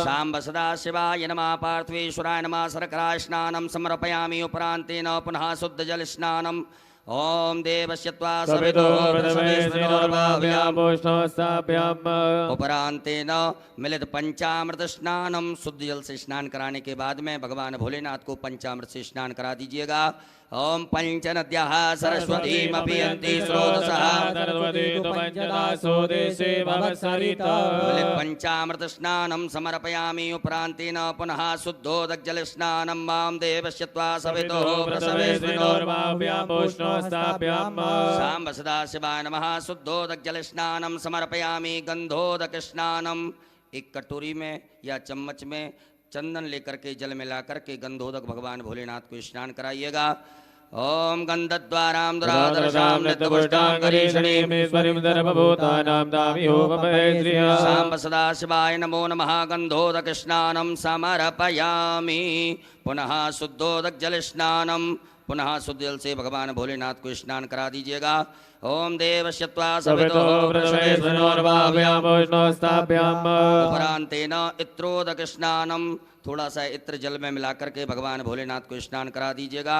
शाम्ब सदाशिवाय नमः पार्थिवेश्वराय नमः शर्करा स्नानं समर्पयामि उपरांतेन पुनः शुद्ध जल स्नानं ओम देवस्य त्वा सवितुः प्रसवेष्णोर्माभ्यामोष्णोस्ताभ्याम् उपरांतेन मिलित पंचामृत स्नानम शुद्ध जल से स्नान कराने के बाद में भगवान भोलेनाथ को पंचामृत से स्नान करा दीजिएगा ओम पंचनद्याः सरस्वतीमपि यन्ति स्रोतसः सरस्वती तु पञ्चदासो देशे भवसरिता मिलित पंचामृत स्नानं समर्पयामि उपरांतेन पुनः शुद्धोदग्जल स्नानं मां देवस्य त्वा सवितुः प्रसवेष्णोर्माभ्यामोष्णोस्ताभ्याम् शाम्ब सदाशिवाय नमः शुद्धोदग्जल स्नानं समर्पयामि गंधोदक स्नानम एक कटोरी में या चम्मच में चंदन लेकर के जल मिला करके गंधोदक भगवान भोलेनाथ को स्नान कराइएगा ओम गंधद्वारां दुरादर्शां नित्यपुष्टाङ्गरीषणीमीश्वरीं सर्वभूतानां दामिहोपमहेन्द्रिया शाम्ब सदाशिवाय नमो नमः गंधोदक स्नानं समर्पयामि पुनः शुद्धोदक जल स्नानं पुनः शुद्ध जल से भगवान भोलेनाथ को स्नान करा दीजिएगा ओम देवस्य त्वा सवितुः प्रसवेष्णोर्माभ्यामोष्णोस्ताभ्याम् उपरांतेन इत्रोदक स्नानं थोड़ा सा इत्र जल में मिला करके भगवान भोलेनाथ को स्नान करा दीजिएगा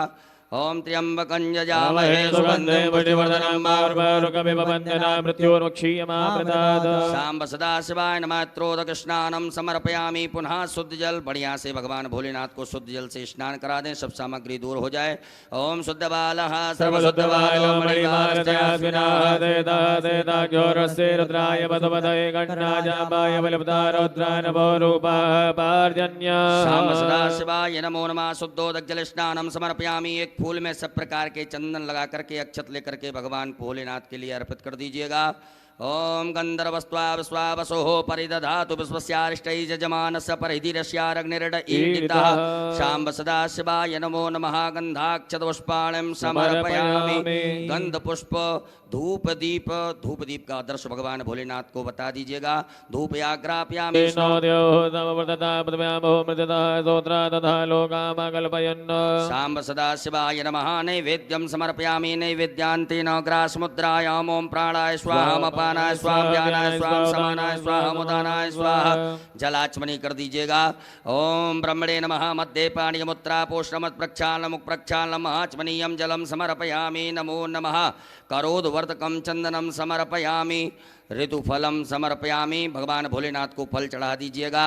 ओम त्र्यंबकं यजामहे सुगन्धे पुष्टिवर्धनं मारुकमिव वन्दना मृत्योर्मुक्षीयमामृतात् शाम्ब सदाशिवाय नमः त्रोदक स्नानं समर्पयामि पुनः शुद्ध जल बढ़िया से भगवान भोलेनाथ को शुद्ध जल से स्नान करा दें सब सामग्री दूर हो जाए ओम शुद्ध बालः सर्वशुद्धवायो मणिमार्जयास्विनादेदादेदाघ्योरस्य रुद्राय मधुमदये गणराजाम्बाय बलिपदारौद्रानभो रूपः पार्जन्य शाम्ब सदाशिवाय नमो नमः शुद्धोदक जल स्नानं समर्पयामि एक फूल में सब प्रकार के चंदन लगा करके अक्षत लेकर के भगवान भोलेनाथ के लिए अर्पित कर दीजिएगा ओम गंधर्वस्वावस्वावसोः परिदधातु विश्वस्यारिष्टैः यजमानस्य परिधिरस्यारग्निरड ईडितः शाम्ब सदाशिवाय नमो नमः गंधाक्षतपुष्पाणिं समर्पयामि गंधपुष्प धूप दीप का आदर्श भगवान भोलेनाथ को बता दीजिएगा धूप आग्राप्यामि शाम्ब सदाशिवाय नमः नैवेद्यं समर्पयामि नैवेद्यान्तेन ग्रासमुद्रायाम् ओम प्राणाय स्वाहा अपानाय स्वाहा व्यानाय स्वाहा समानाय स्वाहा मुदानाय स्वाहा जलाचमनी कर दीजिएगा ओम ब्रह्मणे नमः मध्ये पाणिमुत्रा पोषणमत् प्रक्षालमुख प्रक्षालम आचमनीयं जलम समर्पयामि नमो नमः करोद्वर्तकं चंदनम समर्पयामि ऋतुफलम समर्पयामि भगवान भोलेनाथ को फल चढ़ा दीजिएगा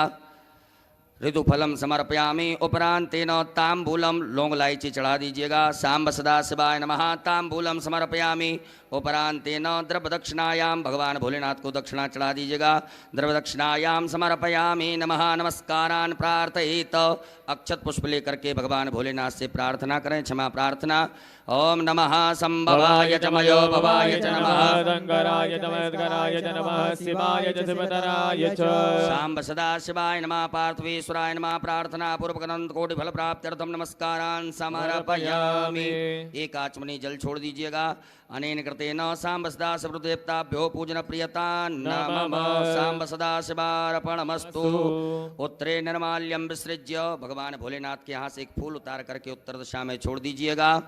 ऋतुफलम समर्पयामि उपरांतेन तांबूलम लौंग इलायची चढ़ा दीजिएगा शाम्ब सदाशिवाय नमः तांबूलम समर्पयामि उपरांतेन द्रव्य दक्षिणायां भगवान भोलेनाथ को दक्षिणा चढ़ा दीजिएगा द्रव्य दक्षिणायां समर्पयामि नमः नमस्कारान् प्रार्थयेत अक्षत पुष्प लेकर के भगवान भोलेनाथ से प्रार्थना करें क्षमा प्रार्थना ओम नमः संभवाय च मयो भवाय च नमः शंकराय च मद्गराय च नमः शिवाय च शिवतराय च शाम्ब सदाशिवाय नमः पार्थिवेश्वराय विघ्नेश्वराय नमः प्रार्थना पूर्वक अनंत कोटि फल प्राप्त्यर्थम नमस्कारान् समर्पयामि। एक आचमनी जल छोड़ दीजिएगा। अनेन कृतेन सांब सदा देवताभ्यो पूजन प्रियता नमः सांब सदा शिवार्पणमस्तु। उत्तरे निर्माल्यम विसृज्य भगवान भोलेनाथ के यहाँ से एक फूल उतार करके उत्तर दिशा में छोड़ दीजिएगा।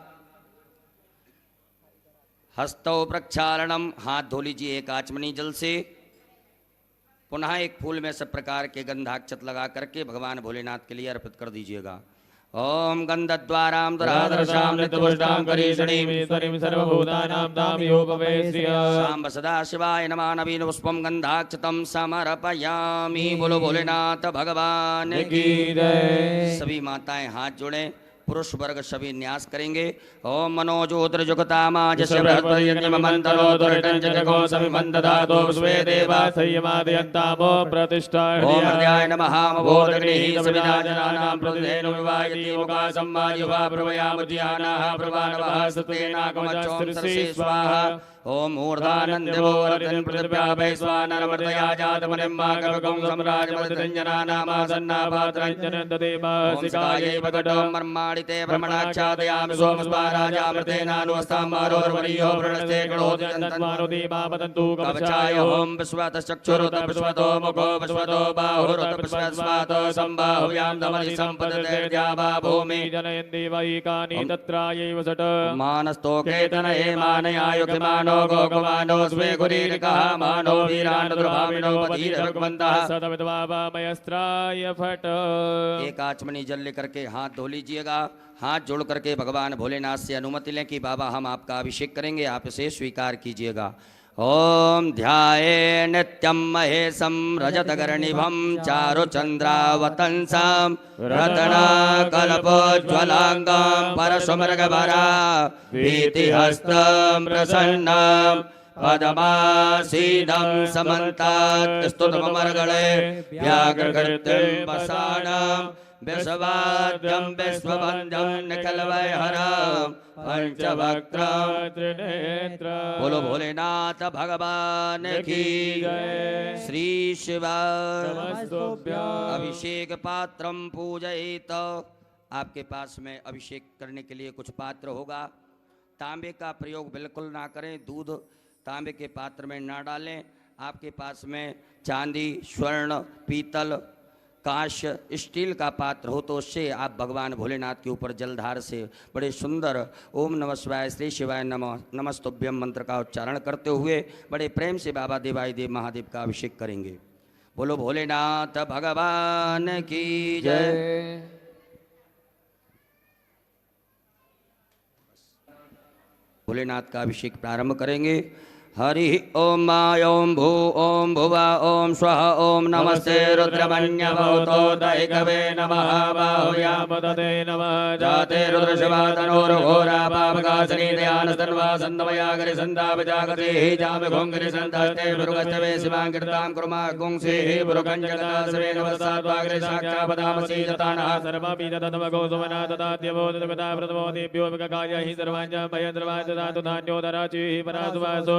हस्तौ प्रक्षालनम, हाथ धो लीजिए एक आचमनी जल से। पुनः एक फूल में सब प्रकार के गंधाक्षत लगा करके भगवान भोलेनाथ के लिए अर्पित कर दीजिएगा। ओम गंधद्वारां दुरादर्शां नित्यपुष्टां करीषणीं ईश्वरीं सर्वभूतानां तामयोपवे श्रिया सांब सदा शिवाय नमः। नवीन पुष्पम गंधाक्षतम समर्पयामि। बोलो भोलेनाथ भगवान की जय। सभी माताएं हाथ जोड़ें, पुरुष वर्ग सभी न्यास करेंगे। ओम मनोजोत्र जुगतामाजस्य बृहस्पतिर्यज्ञमन्तरो दुर्टञ्जको सविमन्दधातो स्वे देवा संयमादयन्तामो प्रतिष्ठा ओम हृदयाय नमः मभोदग्निः सविदाजनानां प्रतिधेनु विवायति मुखा सम्मायुवा प्रभयामुद्यानाः प्रभानवः सतेनाकमचोऽंसर्षि स्वाहा। ओम ऊर्ध्वानन्दवो अर्जन प्रतिव्यापै स्वानरमर्दया जातमनिं माकवकं सम्राजमर्दञ्जनानामासन्नापात्रञ्जनन्ददेवासिकायै वकटो मर्माणिते ब्रह्मणाक्षादयामि सोमस्वाराजामृतेनानुस्ताम्बारोर्वरीयो प्रणस्ते गणोदयन्तन्मारुदीमापतन्तु कवचाय ओम विश्वतश्चक्षुरुत विश्वतो मुखो विश्वतो बाहुरुत विश्वस्वातो सम्बाहुव्यां धमनि सम्पदते द्यावा भूमि जनयन्ति वैकानि तत्रायैव सट मानस्तोकेतनये मानयायुक्तिमानो गोगमानो स्वे गुरीरिकः मानो वीरान् दुर्भामिनो पतिः भगवन्तः सतविद्वामयस्त्राय फट। एक आचमनी जल लेकर के हाथ धो लीजिएगा। हाथ जोड़ करके भगवान भोलेनाथ से अनुमति लें कि बाबा हम आपका अभिषेक करेंगे, आप इसे स्वीकार कीजिएगा। ओम ध्याये नित्यं महेशं रजतगर्णिभं चारुचन्द्रावतंसं रत्नाकल्पोज्ज्वलांगं परशुमृगभरा भीतिहस्तं प्रसन्नं पदमासीनं समन्तात् स्तुतमर्गळे व्याघ्रकृतिं वसानं विश्वाद्यं विश्वबन्धं निखिलवैहरं पंचवक्त्रं त्रिनेत्रं। बोलो भोलेनाथ भगवान की जय। श्री शिवा अभिषेक पात्रम पूजयेत। आपके पास में अभिषेक करने के लिए कुछ पात्र होगा। तांबे का प्रयोग बिल्कुल ना करें, दूध तांबे के पात्र में ना डालें। आपके पास में चांदी, स्वर्ण, पीतल, कांस्य, स्टील का पात्र हो तो उससे आप भगवान भोलेनाथ के ऊपर जलधार से बड़े सुंदर ओम नमः शिवाय श्री शिवाय नमः नमस्तुभ्यम मंत्र का उच्चारण करते हुए बड़े प्रेम से बाबा देवाय देव महादेव का अभिषेक करेंगे। बोलो भोलेनाथ भगवान की जय। भोलेनाथ का अभिषेक प्रारंभ करेंगे। हरि ओम ओम भू ओम भुवा ओम स्वः ओम नमस्ते रुद्रमन्यभूतो दैकवे नमः बाहुयामदते नमः जाते रुद्रशिवा तनोर्घोरा पापकासनी दयानस्तन्वा सन्दमयागरि सन्दापजागते जामि घोङ्गिरि सन्धस्ते भृगस्तवे शिवाङ्कृतां कुर्मा गुंसेः भृगञ्जगदासवे नवस्ताद्वाग्रे साक्षापदामसि जतानः सर्वमपि ततमगो सुमना तदाद्यवो तदगता प्रथमोदेभ्यो विगकाय हि सर्वाञ्च भयन्द्रवाञ्च दातु धान्योदराचिः परासुवासो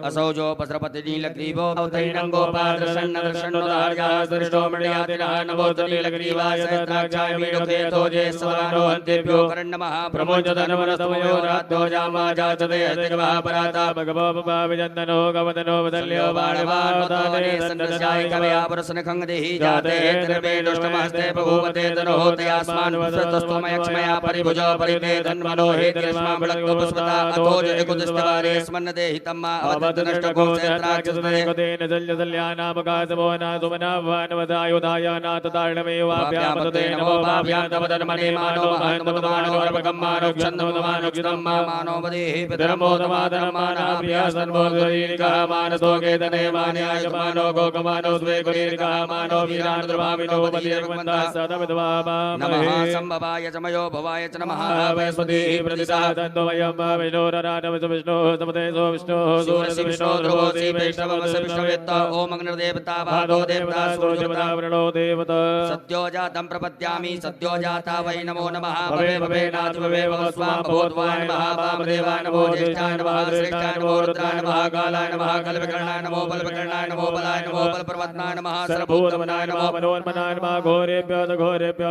असौ जो पसरपति नीलग्रीवो तैनंगो पादर्शन्नदर्शन्नोदार्याः सृष्टोमणियातिनः नमोऽस्तु नीलग्रीवाय सहस्राक्षाय मीनुते तोजे स्वरानो हन्तेभ्यो करन्नमः प्रमोचतनमनस्तमयो राद्धो जामाजाचते हतिगवः पराता भगवो पपाविजन्दनो गवदनो वदल्यो बाणवानोदाने सन्दस्याय कवया पुरसनखङ्गदेहि जाते त्रिवे दुष्टमहस्ते बभूवते तनोः तयास्मान् वसतस्त्वमयक्ष्मया परिभुज परिते धन्वनो हे देशमा बलक्तो पुष्पता अथोज एकुदिस्तवारे स्मन्नदे हितम्मा अवदनष्टको सेत्राक्षसदे तेन जल्यजल्यानामकासवो नासुमनावानवदायुधाय नाततारणमेवाभ्यामतते नमो भाभ्यान्तवदन्मने मानो महान्मतमानो अर्भगम्मानो क्षन्दमतमानो क्षितम्मा मानो वदेहि पितरमोदमादरमानाभ्यासन्मोदरीनिकः मानसोकेतने मान्यायमानो गोकमानो स्वे कुलीनिकः मानो वीरानुद्रभामिनो बलिर्भगवन्तः सतविद्वामा नमः सम्भवाय चमयो भवाय च नमः नमः वैस्पति प्रतिसादन्तो वयं विष्णोरराधविष्णो तमते सो विष्णो सूरसि विष्णो ध्रुवोऽसि वैष्णवमसि विष्णुवेत्ता ॐ अग्निर्देवता वादो देवता सूर्यदेवता वरुणो देवता सद्यो जातं प्रपद्यामि सद्यो जाता वै नमो नमः भवे भवे नाथ भवे भवस्वां भवोद्वाय नमः वामदेवाय नमो ज्येष्ठाय नमः श्रेष्ठाय नमो रुद्राय नमः कालाय नमः कल्पकर्णाय नमो बलविकर्णाय नमो बलाय नमो बलप्रवत्नाय नमः सर्वभूतमनाय नमः मनोन्मनाय नमः घोरेभ्यो घोरेभ्यो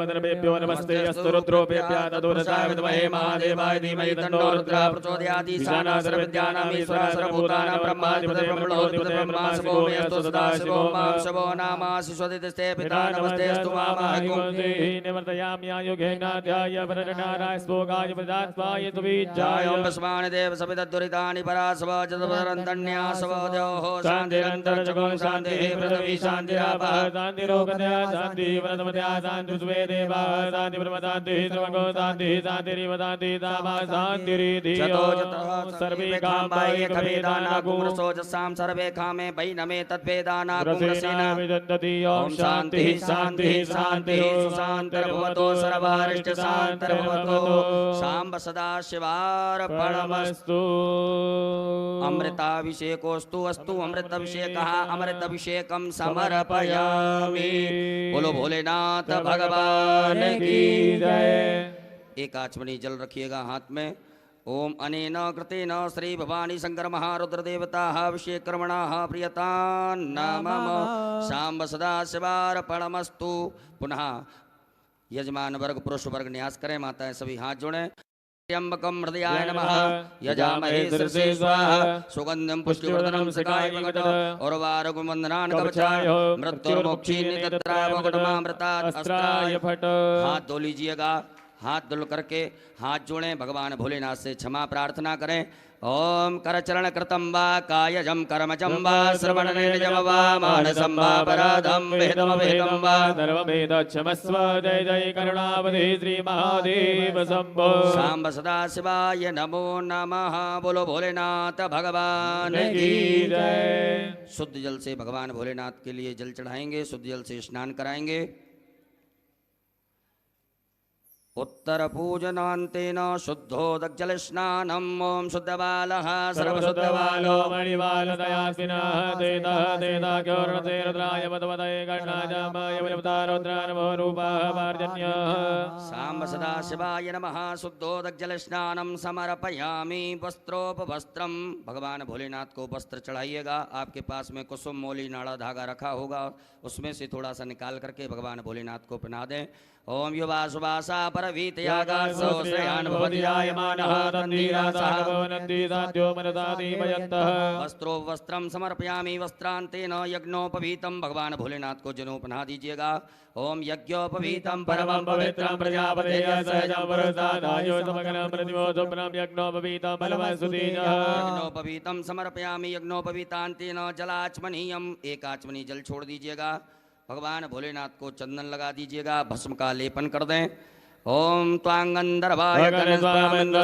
धर्मेभ्यो नमस्ते अस्तु रुद्रोभ्यः तदुरसाय विद्महे महादेवाय धीमहि तन्नो रुद्रः प्रचोदयात् ईशानः सर्वविद्यानां ईश्वरः सर्वभूतानां ब्रह्माधिपतिः ब्रह्मणोऽधिपतिः ब्रह्मा शिवो मे अस्तु सदा शिवो मां शिवो नामासि स्वदितस्ते पिता नमस्ते अस्तु मामाहिकुं निवर्तयामि आयुगेनाध्याय वरणाराय स्पोगाय प्रदात्वाय तुविज्जाय ओम स्मानि देव सविदुरितानि परासव जदपरन्तन्यासव देवः शान्तिरन्तरजगो शान्तिः पृथ्वी शान्तिरापः शान्तिरोगदया शान्तिः व्रतमदया शान्तिर्द्वे देवा शान्तिर्ब्रह्मशान्तिः सर्वगो शान्तिः शान्तिरिव शान्तिः तामा शान्तिरिधियो सर्वे कामाय कवेदाना कुमरसोजसां सर्वे कामे वैनमे तद्वेदाना कुमरसेना विदन्ति ओम शान्तिः शान्तिः शान्तिः सुशान्तिर्भवतो सर्वारिष्टशान्तिर्भवतो शाम्ब सदा शिवार्पणमस्तु अमृताभिषेकोस्तु अस्तु अमृताभिषेकः अमृताभिषेकं समर्पयामि बोलो भोलेनाथ भगवान की जय। एक आचमनी जल रखिएगा हाथ में। ओम अनेन कृतेन श्री भवानी शंकर महारुद्र देवताः अभिषेकर्मणाः प्रियता नमः शाम्ब सदा शिवार्पणमस्तु। पुनः यजमान वर्ग पुरुष वर्ग न्यास करें, माताएं सभी हाथ जोड़ें। त्र्यंबकं हृदयाय नमः यजामहे शीर्षे स्वाहा सुगंधं पुष्टिवर्धनं सकाय उर्वारुकं वन्दनान् कवचाय मृत्युर्मोक्षीनितत्राय अस्त्राय फट। हाथ धो लीजिएगा, हाथ धुल करके हाथ जोड़ें, भगवान भोलेनाथ से क्षमा प्रार्थना करें। ओम करचरण कृतं वा कायजं कर्मजं वा श्रवणनेजं वा मानसं वा पराधं वेदं वा सर्वमेतच्छमस्व। जय जय करुणावधे श्री महादेव शंभो। शाम्ब सदा शिवाय नमो नमः। बोलो भोलेनाथ भगवान की जय। शुद्ध जल से भगवान भोलेनाथ के लिए जल चढ़ाएंगे, शुद्ध जल से स्नान कराएंगे। उत्तर पूजनान्तेन शुद्धोदकजल स्नानम्। ओम शुद्धबालः सर्वशुद्धबालो मणिबालदयास्विनः तेतः तेताख्योर्णते रुद्राय मदवदये गणाजामाय विलवतारुद्राय नमो रूपाः पार्जन्यः। शाम्ब सदा शिवाय नमः। शुद्धोदकजल स्नानं समर्पयामि। वस्त्रोपवस्त्रं, भगवान भोलेनाथ को वस्त्र चढ़ाइएगा। आपके पास में कुसुम मोली नाड़ा धागा रखा होगा, उसमें से थोड़ा सा निकाल करके भगवान भोलेनाथ को पहना दें। ओम युवा सुवासा परवीतयागासो श्रेयान् भवतियायमानः तन्धीरासः भवनन्दिदाद्यो मनदादीमयन्तः। वस्त्रो वस्त्रं समर्पयामि। वस्त्रान्तेन यज्ञोपवीतं, भगवान भोलेनाथ को जनेऊ पहना दीजिएगा। ओम यज्ञोपवीतं परमं पवित्रं प्रजापतेय सहजं वरदानायो समग्रं प्रतिमोदुप्रं यज्ञोपवीतं बलवस्तुतीजः। यज्ञोपवीतं समर्पयामि। यज्ञोपवीतान्तेन जलाचमनीयम्, एक आचमनी जल छोड़ दीजिएगा। भगवान भोलेनाथ को चंदन लगा दीजिएगा, भस्म का लेपन कर दें। ओम त्वांगंधर्वाय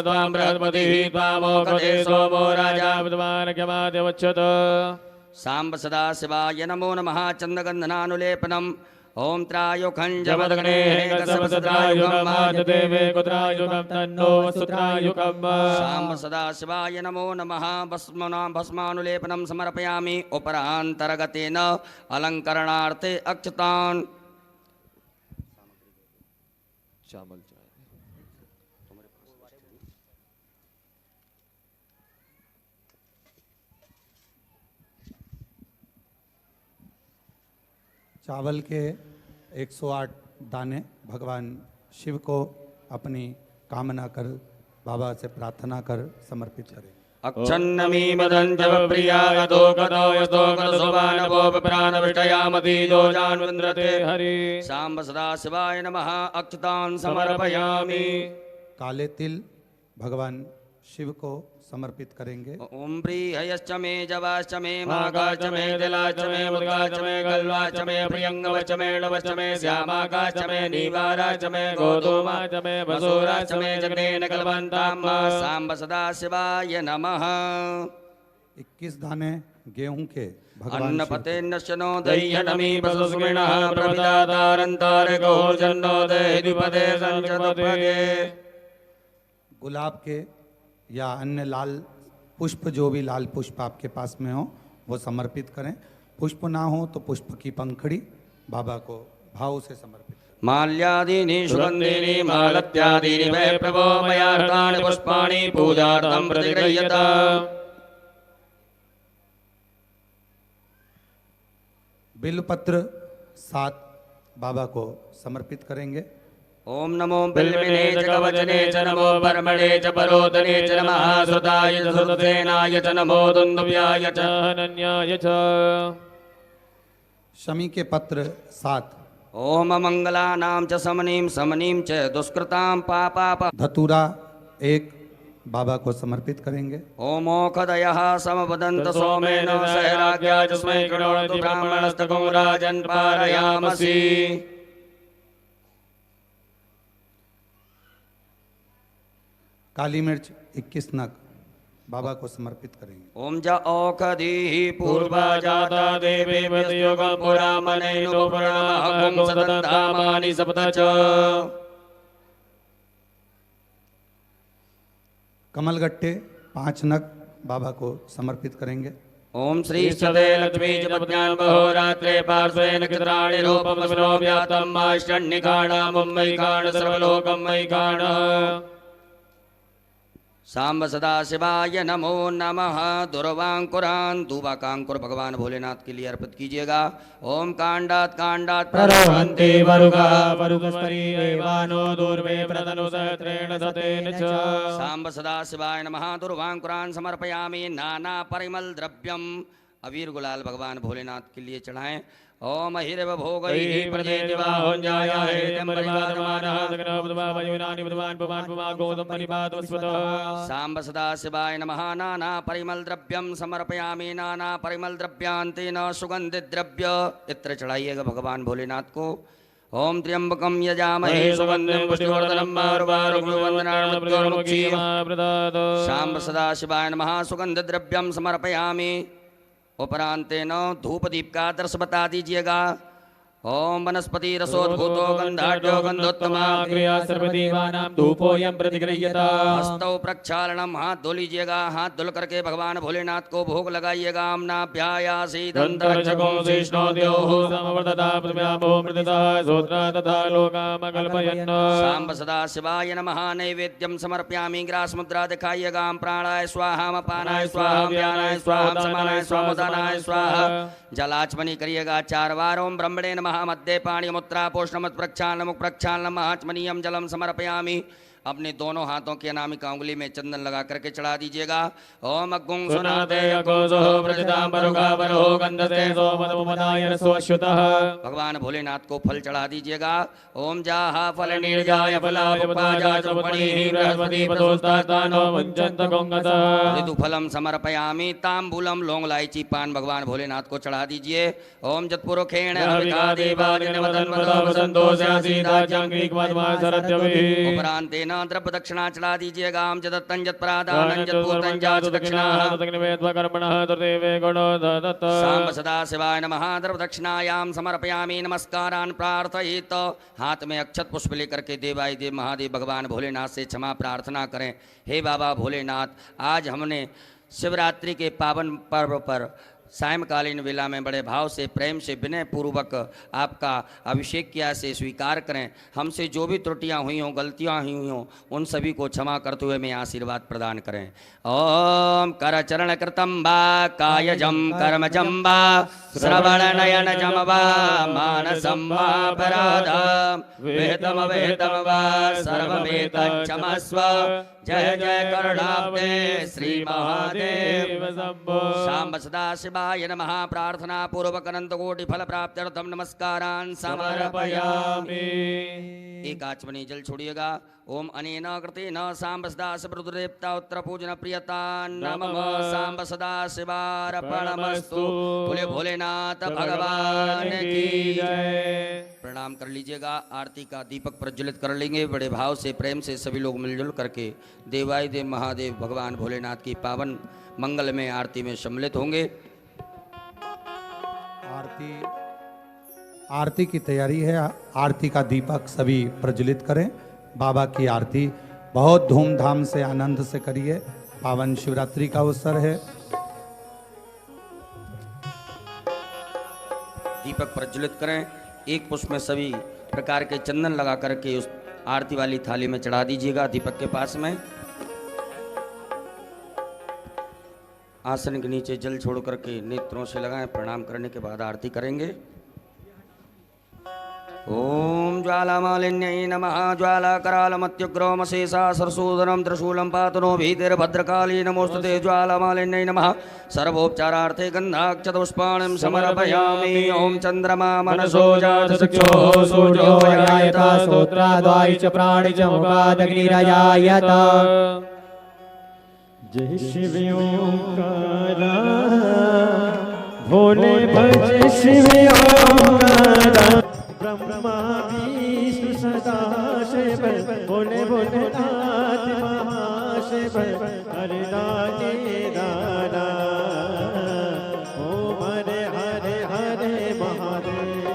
त्वां बृहस्पतिः त्वामोकते सोमो राजा विद्वानक्यमाद्यवच्छत। शाम्ब सदा शिवाय नमो नमः। चंदगंधनानुलेपनम्। ओम त्रायुखञ्जवदग्नेः कसवसत्रायुगं मातदेवे कुत्रायुगं तन्नो वसुत्रायुगं। शाम्ब सदा शिवाय नमो नमः। भस्मानुलेपनं समर्पयामि। उपरान्तर्गतेन अलङ्करणार्थे अक्षतान्। चावल के 108 दाने भगवान शिव को अपनी कामना कर, बाबा से प्रार्थना कर समर्पित करें। अक्षन्नमी मदंजव प्रियाय तो कतो यतो कतसोवानवो प्राणविष्टयामतीजो जान्वन्द्रते हरि। शाम्ब सदा शिवाय नमः। अक्षतान् समर्पयामि। काले तिल भगवान शिव को समर्पित करेंगे। ओम प्रियश्च मे जवाश्च मे मागाश्च मे दिलाश्च मे मुद्गाश्च मे गल्वाश्च मे प्रियंगवश्च मे नवश्च मे श्यामागाश्च मे नीवाराश्च मे गोधूमाश्च मे वसुराश्च मे जगनेन कल्पन्ताम्। शाम्ब सदा शिवाय नमः। 21 दाने गेहूं के भगवान शिव अन्नपते नशनो दह्यनमी बसुस्मिणः प्रविदातारन्तारगोर्जन्नो देहिपदे संचतपदे। गुलाब के या अन्य लाल पुष्प, जो भी लाल पुष्प आपके पास में हो वो समर्पित करें। पुष्प ना हो तो पुष्प की पंखड़ी बाबा को भाव से समर्पित करें। माल्यादीनि सुगन्धीनि मालत्यादीनि वै प्रभो मया हृतानि पुष्पाणि पूजार्थं प्रतिगृह्यता। बिल्वपत्र 7 बाबा को समर्पित करेंगे। ओम नमो बिल्विने च कवचने च नमो परमणे च परोदने च नमः श्रुताय च श्रुतसेनाय च नमो दुन्दुभ्याय च अनन्याय च। शमी के पत्र 7। ओम मंगलानां च समनीं समनीं च दुष्कृतां पापाप। धतूरा 1 बाबा को समर्पित करेंगे। ओमोखदयः समवदन्त सोमेन सहराज्ञा तस्मै करोतु ब्राह्मणस्तकं राजन् पारयामसि। काली मिर्च 21 नग बाबा को समर्पित करेंगे। ओम ज औषधीः पूर्वा जाता देवी मृतयुगं पुरा मनैनो पुराणमहं सतन्धामानि सप्त च। कमलगट्टे 5 नग बाबा को समर्पित करेंगे। ओम श्री सदे लक्ष्मी च पद्म्यान् महोरात्रे पार्श्वेन चित्राणि रूपं विलोभ्यातं माष्टन्निकाण मुम्बैकाण सर्वलोकं मैकाण। सांब सदा शिवाय नमो नमः। दुर्वांकुरान दुवाकांकुर भगवान भोलेनाथ के लिए अर्पित कीजिएगा। ओम कांडात कांडात प्ररवन्ति वरुगा वरुगस्परीवानो दूर्वे प्रतनु सहस्रेण सतेन च। सांब सदा शिवाय नमः। दुर्वांकुरान समर्पयामि नाना परिमल द्रव्यम। अबीर गुलाल भगवान भोलेनाथ के लिए चढ़ाएं। ओम हिरव भोगैः सांब सदा शिवाय नमः। नाना परिमल द्रव्यम समर्पयामि नाना परिमल द्रव्यांतेन सुगंधित द्रव्य इत्र चढ़ाइएगा भगवान भोलेनाथ को। ओम त्र्यंबकम यजामहे सुगंधिं पुष्टिवर्धनम् सांब सदा शिवाय नमः। सुगंध द्रव्यम समर्पयामि। उपरांतेन धूप दीप का आदर्श बता दीजिएगा। ओम वनस्पति रसोद्भूतो गंधाढ्यो गंधोत्तमा क्रिया सर्वदेवानां धूपोऽयं प्रतिगृह्यता। हस्तौ प्रक्षालनम हाथ धो लीजिएगा। हाथ धुल करके भगवान भोलेनाथ को भोग लगाइएगा। आम्नाभ्यायासी दन्तरक्षकं शेषणोद्योः समवर्तता पृथिव्यामो मृततः सोत्रा तथा लोकामकल्पयन्। सांब सदा शिवाय नमः। नैवेद्यम समर्पयामि। ग्रास मुद्रा दिखाइएगा। प्राणाय स्वाहा अपानाय स्वाहा व्यानाय स्वाहा समानाय स्वाहा उदानाय स्वाहा। जलाचमनी करिएगा 4 बार। ओम ब्रह्मणे नमः। मध्य पाणी मुत्रा पोषणमत प्रक्षालनमुख प्रक्षालनम आचमनीयम जलम समर्पयामि। अपने दोनों हाथों की अनामिका उंगली में चंदन लगा करके चढ़ा दीजिएगा। ओम अग्गुं सुनाते अकोसो प्रजितांबरुगा वरो गंधते सोमदमुमदाय रसोऽश्युतः। भगवान भोलेनाथ को फल चढ़ा दीजिएगा। ओम जाहा फल निर्जाय फलापुपाजा चौपणीः बृहस्पति पदोस्तानो वञ्चन्त गोंगतः। ऋतु फलम समर्पयामि। तांबूलम लौंग इलायची पान भगवान भोलेनाथ को चढ़ा दीजिए। ओम जतपुरुखेण उपरांतेन द्रव्य दक्षिणा चढ़ा दीजिएगा। हम जदत्तं जत्प्रादानं जत्पूतं जाच दक्षिणा। सांब सदा शिवाय नमः। द्रव्य दक्षिणायां समर्पयामि। नमस्कारान् प्रार्थयित। हाथ में अक्षत पुष्प लेकर के देवाय देव महादेव भगवान भोलेनाथ से क्षमा प्रार्थना करें। हे बाबा भोलेनाथ, आज हमने शिवरात्रि के पावन पर्व पर सायंकालीन वेला में बड़े भाव से प्रेम से विनय पूर्वक आपका अभिषेक किया से स्वीकार करें। हमसे जो भी त्रुटियां हुई हों, गलतियां हुई हों, उन सभी को क्षमा करते हुए मैं आशीर्वाद प्रदान करें। ओम कर चरण कृतम वा कायजम कर्मजम वा श्रवण नयन जम वा मानसम वा अपराधम वेदम वेदम वा सर्वमेतत् क्षमस्व। जय जय करुणाब्दे श्री महादेव शंभो। सांब सदा शिवाय नमः। प्रार्थना पूर्वक अनंत कोटि फल प्राप्त्यर्थम नमस्कारान् समर्पयामि। एक आचमनी जल छोड़िएगा। ओम अनेन कृतेन सांब सदा रुद्रदेवता उत्तर पूजन प्रियता नमः सांब सदा शिवार्पणमस्तु। बोले भोलेनाथ भगवान की जय। प्रणाम कर लीजिएगा। आरती का दीपक प्रज्वलित कर लेंगे बड़े भाव से, प्रेम से सभी लोग मिलजुल करके देवाय देव महादेव भगवान भोलेनाथ की पावन मंगल में आरती में सम्मिलित होंगे। आरती की तैयारी है। आरती का दीपक सभी प्रज्वलित करें। बाबा की आरती बहुत धूमधाम से आनंद से करिए। पावन शिवरात्रि का अवसर है। दीपक प्रज्वलित करें। एक पुष्प में सभी प्रकार के चंदन लगा करके उस आरती वाली थाली में चढ़ा दीजिएगा दीपक के पास में। आसन के नीचे जल छोड़ करके नेत्रों से लगाएं। प्रणाम करने के बाद आरती करेंगे। ओम ज्वालामालिन्यै नमः। ज्वालाकरालमत्युग्रोमशेषा सरसूदनं त्रिशूलं पातनो भीतिर्भद्रकाली नमोस्तुते। ज्वालामालिन्यै नमः। सर्वोपचारार्थे गन्धाक्षतपुष्पाणिं समर्पयामि। ओम चन्द्रमा मनसो जातचक्षुः सूर्यो जायता श्रोत्राद्वायु च प्राणि च मुखादग्निरजायत। जय शिव ओंकार भोले भज शिव ओंकार। ब्रह्मा विष्णु सदा शिव भोले भोलेनाथ महाशिव। हरे दाने दाना ओम हरे हरे हरे महादेव।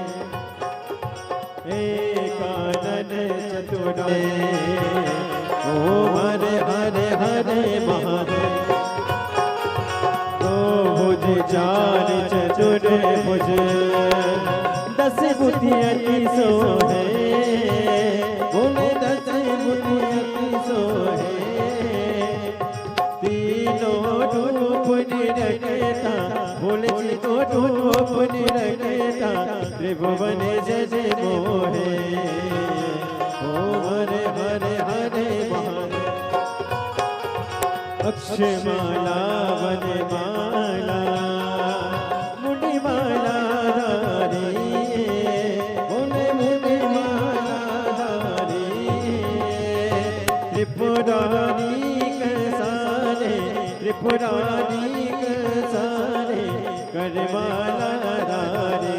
एकानन चतुरानन ओम हरे हरे हरे महादेव। दो भुज चार चतुर भुज दस बुद्धि अति सोहे। बोले दस बुद्धि अति सोहे। तीनों रूप निरखेता बोले चितो रूप निरखेता। त्रिभुवन जय मोहे ओम हरे हरे हरे महादेव। अक्षमाला वनमाला मुनिमाला त्रिपुरारी सारे करमाला धारे।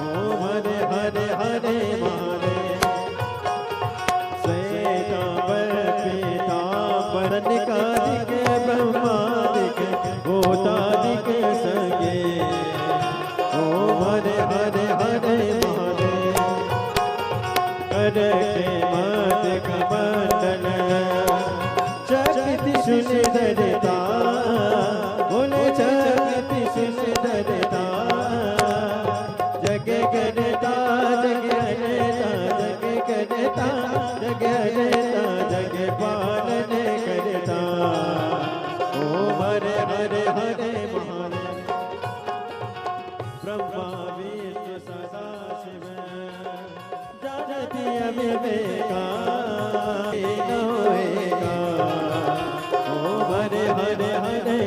ओम हरे हरे हरे महादेव। श्वेतांबर पीतांबर निकादिक ब्रह्मादिक भूतादिक संगे। ओम हरे हरे हरे महादेव। कर के मत कमंडल शक्ति सुंदरता बोले शक्ति सुंदरता। जग गणता जग गणता जग गणता जग गणता जग पालन करता। ओम हरे हरे हरे महादेव। ब्रह्मा विष्णु सदा शिव जागति अविवेका होएगा। ओम हरे हरे हरे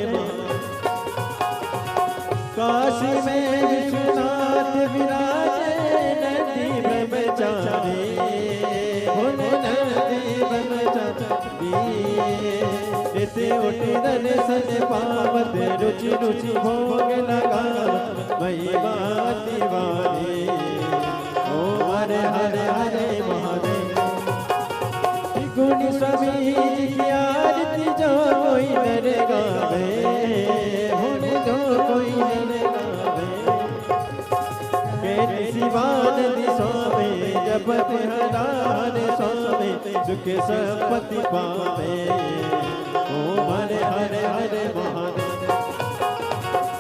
काशी में विश्वनाथ विराजे नंदी ब्रह्मचारी। भोले नंदी ब्रह्मचारी इति उठि दर्शन पावत रुचि रुचि भोग लगा महिमा तिवारी। ओम हरे हरे हरे महादेव। गुण सभी की आरती जो कोई नर गावे। भोले जो कोई नर गावे। केत शिवानंद स्वामी जपत हरार स्वामी सुख संपत्ति पावे। ओम हरे हरे हरे महादेव।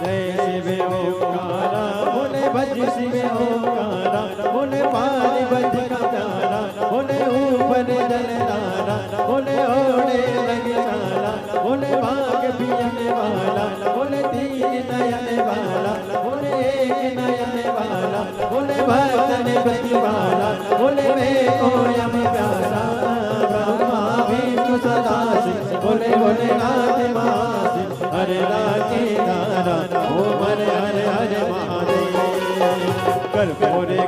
जय शिव ओंकारा बोले भज शिव ओंकारा। बोले पानी बज का तारा बोले ऊपर जलधारा। बोले ओढ़े लगे तारा बोले भाग पियने वाला। बोले तीन नयन वाला बोले एक नयन वाला। बोले भक्तन पति वाला बोले मैं कोयम प्यारा। ब्रह्मा विष्णु सदा शिव बोले भोलेनाथ महाशिव। हरे राके दारा ओम हरे हरे हरे महादेव। कर्पूरे